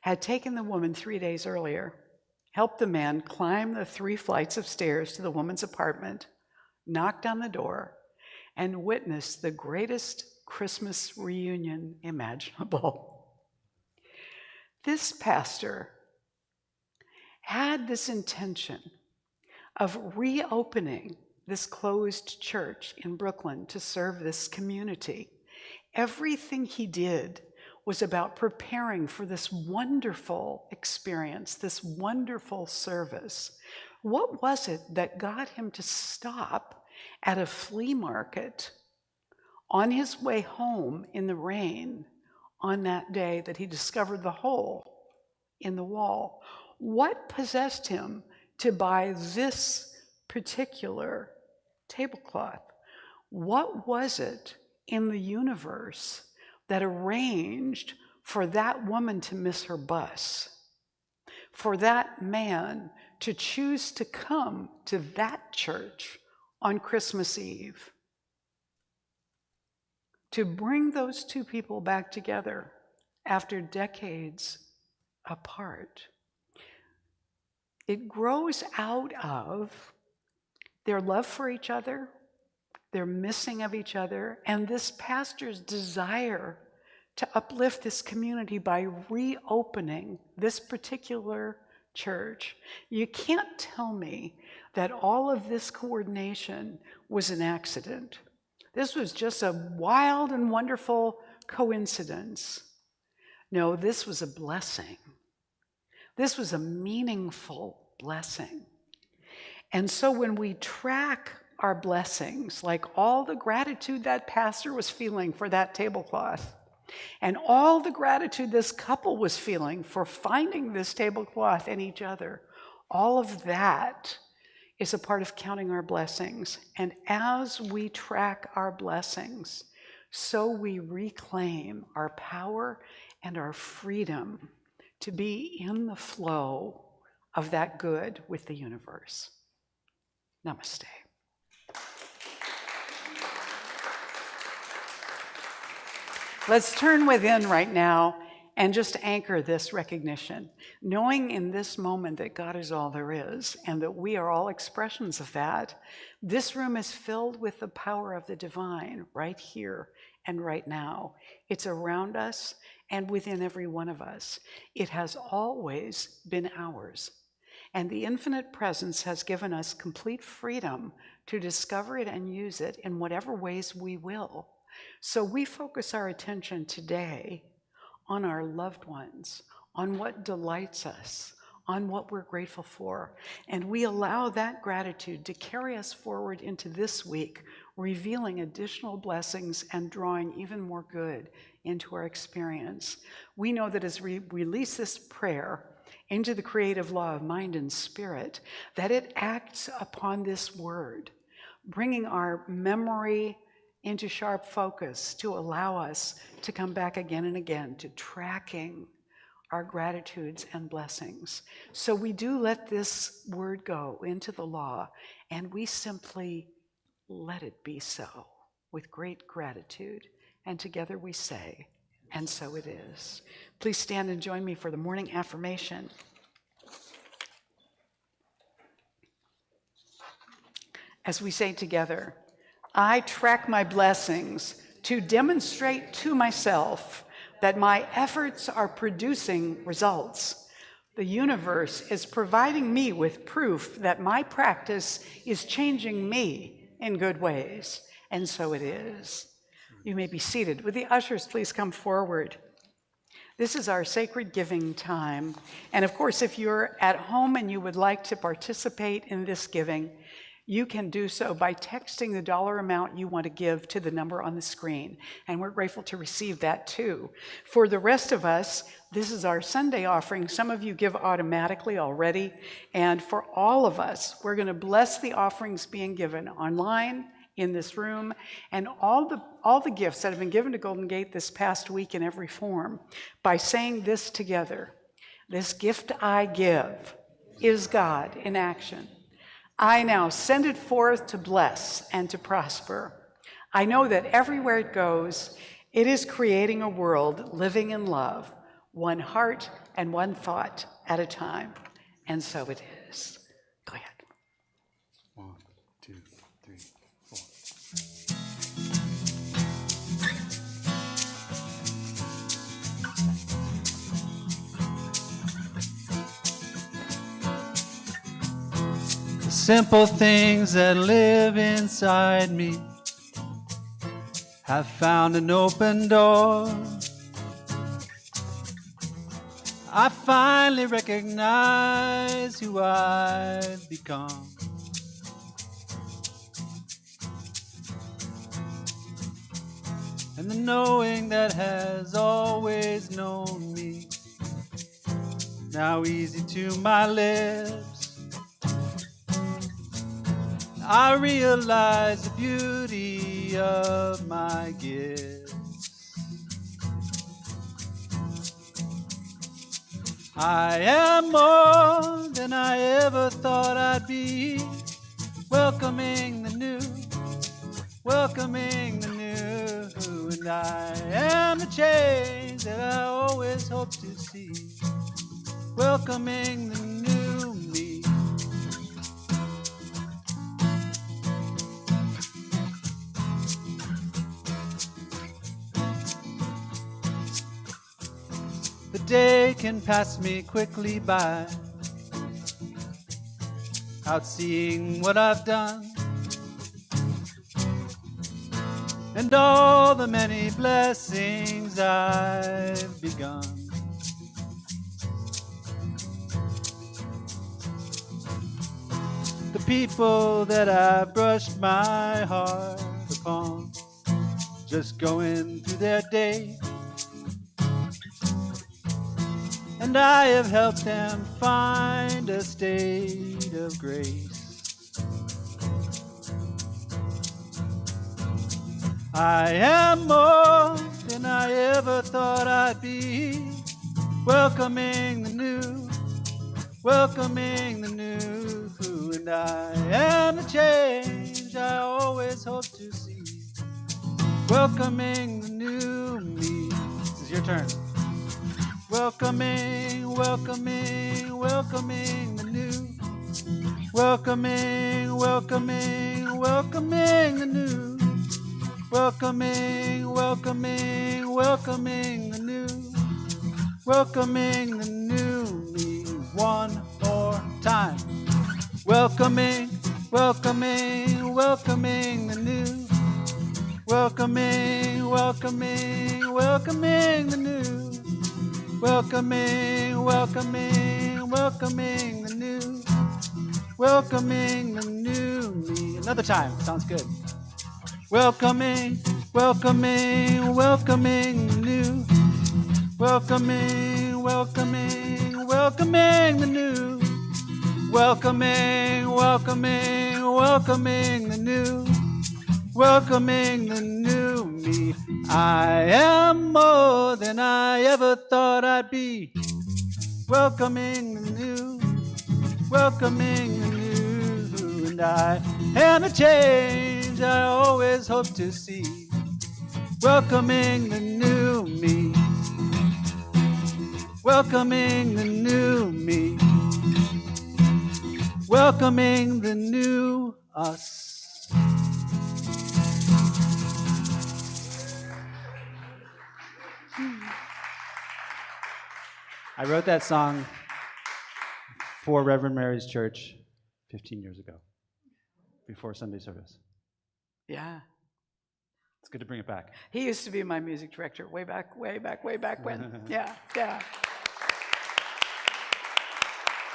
had taken the woman 3 days earlier, helped the man climb the 3 flights of stairs to the woman's apartment, knocked on the door, and witnessed the greatest Christmas reunion imaginable. This pastor had this intention of reopening this closed church in Brooklyn to serve this community. Everything he did was about preparing for this wonderful experience, this wonderful service. What was it that got him to stop at a flea market on his way home in the rain on that day that he discovered the hole in the wall? What possessed him to buy this particular tablecloth? What was it in the universe that arranged for that woman to miss her bus? For that man to choose to come to that church on Christmas Eve? To bring those two people back together after decades apart. It grows out of their love for each other, their missing of each other, and this pastor's desire to uplift this community by reopening this particular church. You can't tell me that all of this coordination was an accident. This was just a wild and wonderful coincidence. No, this was a blessing. This was a meaningful blessing. And so when we track our blessings, like all the gratitude that pastor was feeling for that tablecloth, and all the gratitude this couple was feeling for finding this tablecloth and each other, all of that is a part of counting our blessings. And as we track our blessings, so we reclaim our power and our freedom to be in the flow of that good with the universe. Namaste. Let's turn within right now and just anchor this recognition, knowing in this moment that God is all there is and that we are all expressions of that. This room is filled with the power of the divine right here and right now. It's around us and within every one of us. It has always been ours. And the infinite presence has given us complete freedom to discover it and use it in whatever ways we will. So we focus our attention today on our loved ones, on what delights us, on what we're grateful for. And we allow that gratitude to carry us forward into this week, revealing additional blessings and drawing even more good into our experience. We know that as we release this prayer into the creative law of mind and spirit, that it acts upon this word, bringing our memory into sharp focus to allow us to come back again and again to tracking our gratitudes and blessings. So we do let this word go into the law, and we simply let it be so with great gratitude. And together we say, and so it is. Please stand and join me for the morning affirmation. As we say together, I track my blessings to demonstrate to myself that my efforts are producing results. The universe is providing me with proof that my practice is changing me in good ways, and so it is. You may be seated. Would the ushers please come forward? This is our sacred giving time. And of course, if you're at home and you would like to participate in this giving, you can do so by texting the dollar amount you want to give to the number on the screen. And we're grateful to receive that too. For the rest of us, this is our Sunday offering. Some of you give automatically already. And for all of us, we're going to bless the offerings being given online, in this room, and all the gifts that have been given to Golden Gate this past week in every form by saying this together. This gift I give is God in action. I now send it forth to bless and to prosper. I know that everywhere it goes, it is creating a world living in love, one heart and one thought at a time. And so it is. Go ahead. 1, 2, 3, 4. The simple things that live inside me have found an open door. I finally recognize who I've become. And the knowing that has always known me now easy to my lips. I realize the beauty of my gifts. I am more than I ever thought I'd be, welcoming the new, welcoming the new, and I am the change that I always hope to see, welcoming the new me. The day can pass me quickly by, out seeing what I've done, and all the many blessings I've begun. The people that I brushed my heart upon, just going through their day, and I have helped them find a state of grace. I am more than I ever thought I'd be, welcoming the new, welcoming the new, and I am the change I always hope to see, welcoming the new me. This is your turn. Welcoming, welcoming, welcoming the new, welcoming, welcoming, welcoming the new, welcoming, welcoming, welcoming the new, welcoming the new me. One more time. Welcoming, welcoming, welcoming the new, welcoming, welcoming, welcoming the new, welcoming, welcoming, welcoming the new, welcoming the new me. Another time, sounds good. Welcoming, welcoming, welcoming the new, welcoming, welcoming, welcoming the new, welcoming, welcoming, welcoming the new, welcoming the new me. I am more than I ever thought I'd be, welcoming the new, welcoming the new, and I am the change I always hope to see, welcoming the new me, welcoming the new me, welcoming the new us. I wrote that song for Reverend Mary's Church 15 years ago, before Sunday service. Yeah. It's good to bring it back. He used to be my music director way back when. Yeah, yeah.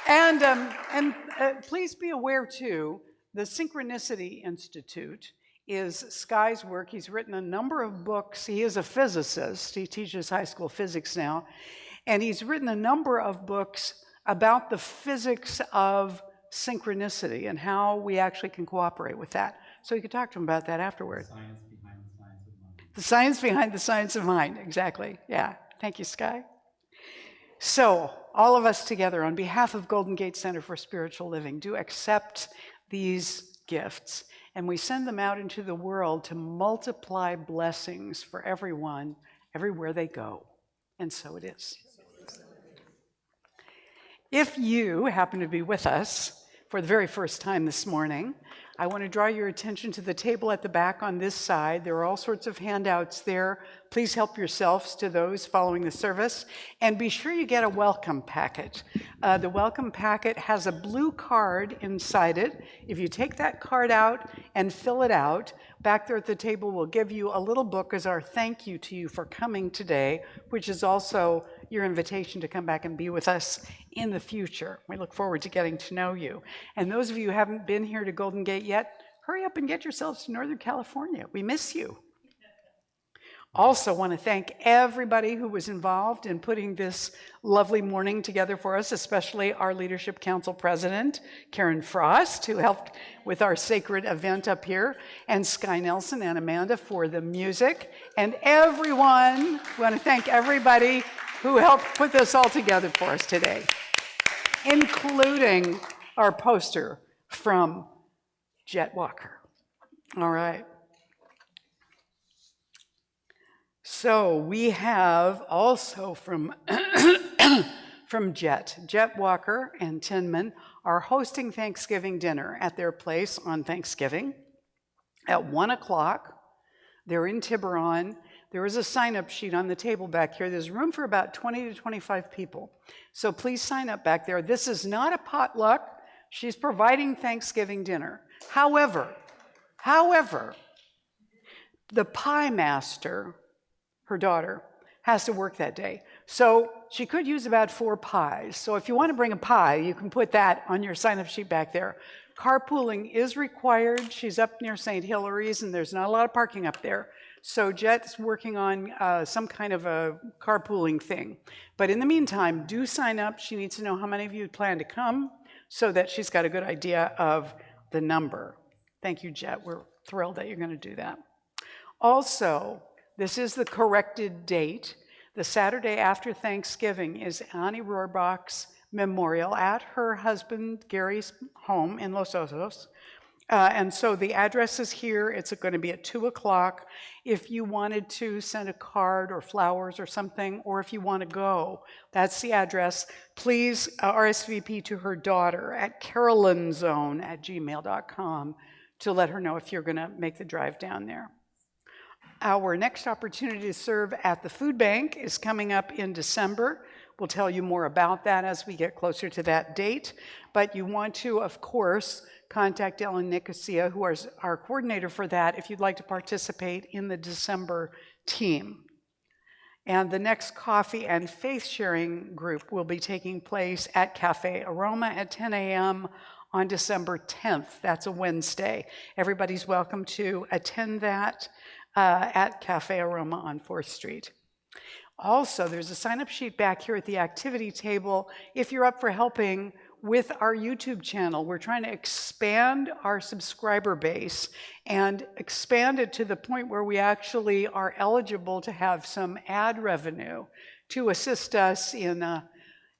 And please be aware, too, the Synchronicity Institute is Sky's work. He's written a number of books. He is a physicist. He teaches high school physics now. And he's written a number of books about the physics of synchronicity and how we actually can cooperate with that. So you could talk to him about that afterward. The science behind the science of mind, exactly. Yeah, thank you, Sky. So, all of us together, on behalf of Golden Gate Center for Spiritual Living, do accept these gifts, and we send them out into the world to multiply blessings for everyone, everywhere they go. And so it is. If you happen to be with us for the very first time this morning, I want to draw your attention to the table at the back on this side. There are all sorts of handouts there. Please help yourselves to those following the service. And be sure you get a welcome packet. The welcome packet has a blue card inside it. If you take that card out and fill it out, back there at the table we'll give you a little book as our thank you to you for coming today, which is also your invitation to come back and be with us in the future. We look forward to getting to know you. And those of you who haven't been here to Golden Gate yet, hurry up and get yourselves to Northern California. We miss you. Also want to thank everybody who was involved in putting this lovely morning together for us, especially our Leadership Council President, Karen Frost, who helped with our sacred event up here, and Sky Nelson and Amanda for the music, and everyone. We want to thank everybody who helped put this all together for us today, including our poster from Jet Walker. All right. So we have also from Jet Walker and Tinman are hosting Thanksgiving dinner at their place on Thanksgiving at 1 o'clock. They're in Tiburon. There is a sign-up sheet on the table back here. There's room for about 20 to 25 people. So please sign up back there. This is not a potluck. She's providing Thanksgiving dinner. However, the pie master, her daughter, has to work that day. So she could use about 4 pies. So if you want to bring a pie, you can put that on your sign-up sheet back there. Carpooling is required. She's up near St. Hilary's, and there's not a lot of parking up there. So Jet's working on some kind of a carpooling thing. But in the meantime, do sign up. She needs to know how many of you plan to come so that she's got a good idea of the number. Thank you, Jet. We're thrilled that you're going to do that. Also, this is the corrected date. The Saturday after Thanksgiving is Annie Rohrbach's memorial at her husband Gary's home in Los Osos. And so the address is here. It's going to be at 2 o'clock. If you wanted to send a card or flowers or something, or if you want to go, that's the address. Please RSVP to her daughter at carolinzone@gmail.com to let her know if you're going to make the drive down there. Our next opportunity to serve at the food bank is coming up in December. We'll tell you more about that as we get closer to that date. But you want to, of course, contact Ellen Nicosia, who is our coordinator for that, if you'd like to participate in the December team. And the next coffee and faith sharing group will be taking place at Cafe Aroma at 10 a.m. on December 10th. That's a Wednesday. Everybody's welcome to attend that at Cafe Aroma on 4th Street. Also, there's a sign-up sheet back here at the activity table if you're up for helping with our YouTube channel. We're trying to expand our subscriber base and expand it to the point where we actually are eligible to have some ad revenue to assist us in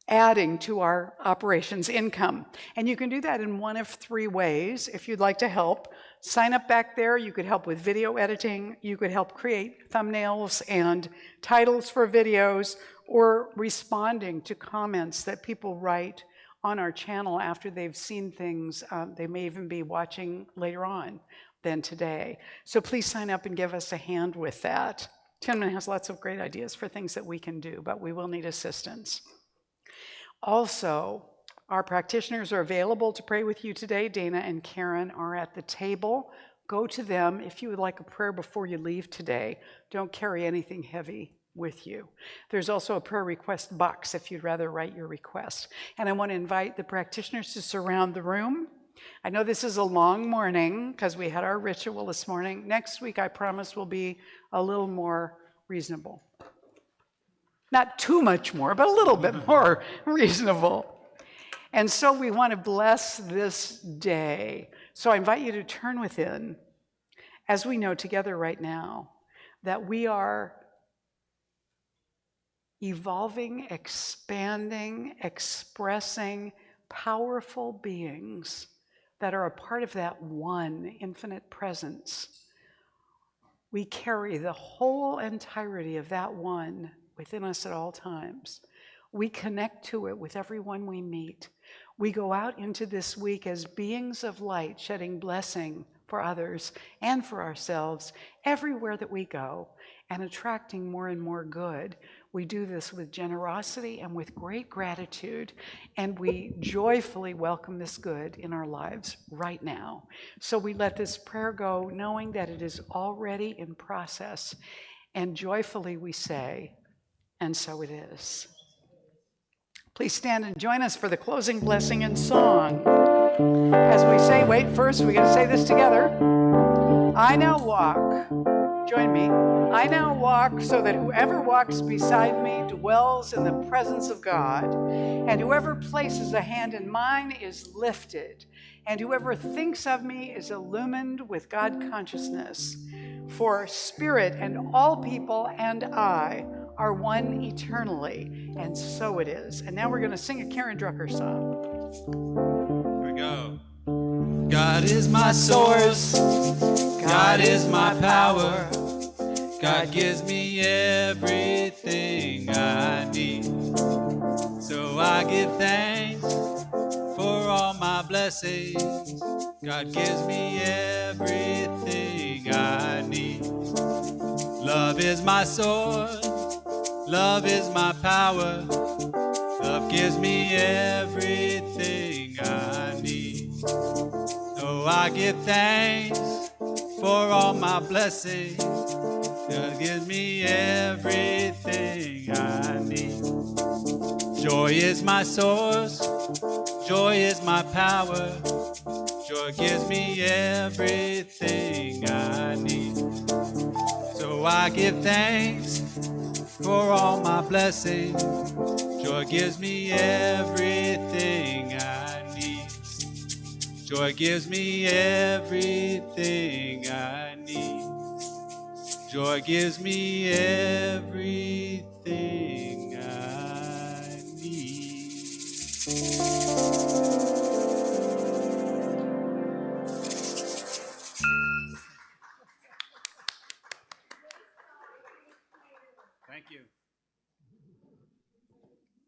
adding to our operations income. And you can do that in one of 3 ways. If you'd like to help, sign up back there. You could help with video editing. You could help create thumbnails and titles for videos, or responding to comments that people write on our channel after they've seen things they may even be watching later on than today. So please sign up and give us a hand with that. Tinman has lots of great ideas for things that we can do, but we will need assistance. Also, our practitioners are available to pray with you today. Dana and Karen are at the table. Go to them if you would like a prayer before you leave today. Don't carry anything heavy with you. There's also a prayer request box if you'd rather write your request. And I want to invite the practitioners to surround the room. I know this is a long morning because we had our ritual this morning. Next week, I promise, will be a little more reasonable. Not too much more, but a little bit more reasonable. And so we want to bless this day. So I invite you to turn within, as we know together right now, that we are evolving, expanding, expressing powerful beings that are a part of that one infinite presence. We carry the whole entirety of that one within us at all times. We connect to it with everyone we meet. We go out into this week as beings of light, shedding blessing for others and for ourselves everywhere that we go, and attracting more and more good. We do this with generosity and with great gratitude, and we joyfully welcome this good in our lives right now. So we let this prayer go knowing that it is already in process, and joyfully we say, and so it is. Please stand and join us for the closing blessing and song. As we say, wait, first we got to say this together. I now walk Join me. I now walk so that whoever walks beside me dwells in the presence of God, and whoever places a hand in mine is lifted, and whoever thinks of me is illumined with God consciousness. For Spirit and all people and I are one eternally, and so it is. And now we're going to sing a Karen Drucker song. Here we go. God is my source. God is my power. God gives me everything I need. So I give thanks for all my blessings. God gives me everything I need. Love is my source. Love is my power. Love gives me everything I need. So I give thanks for all my blessings. God gives me everything I need. Joy is my source. Joy is my power. Joy gives me everything I need. So I give thanks for all my blessings. Joy gives me everything I need. Joy gives me everything I need. Joy gives me everything I need. Thank you.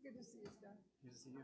Good to see you, Scott. Good to see you.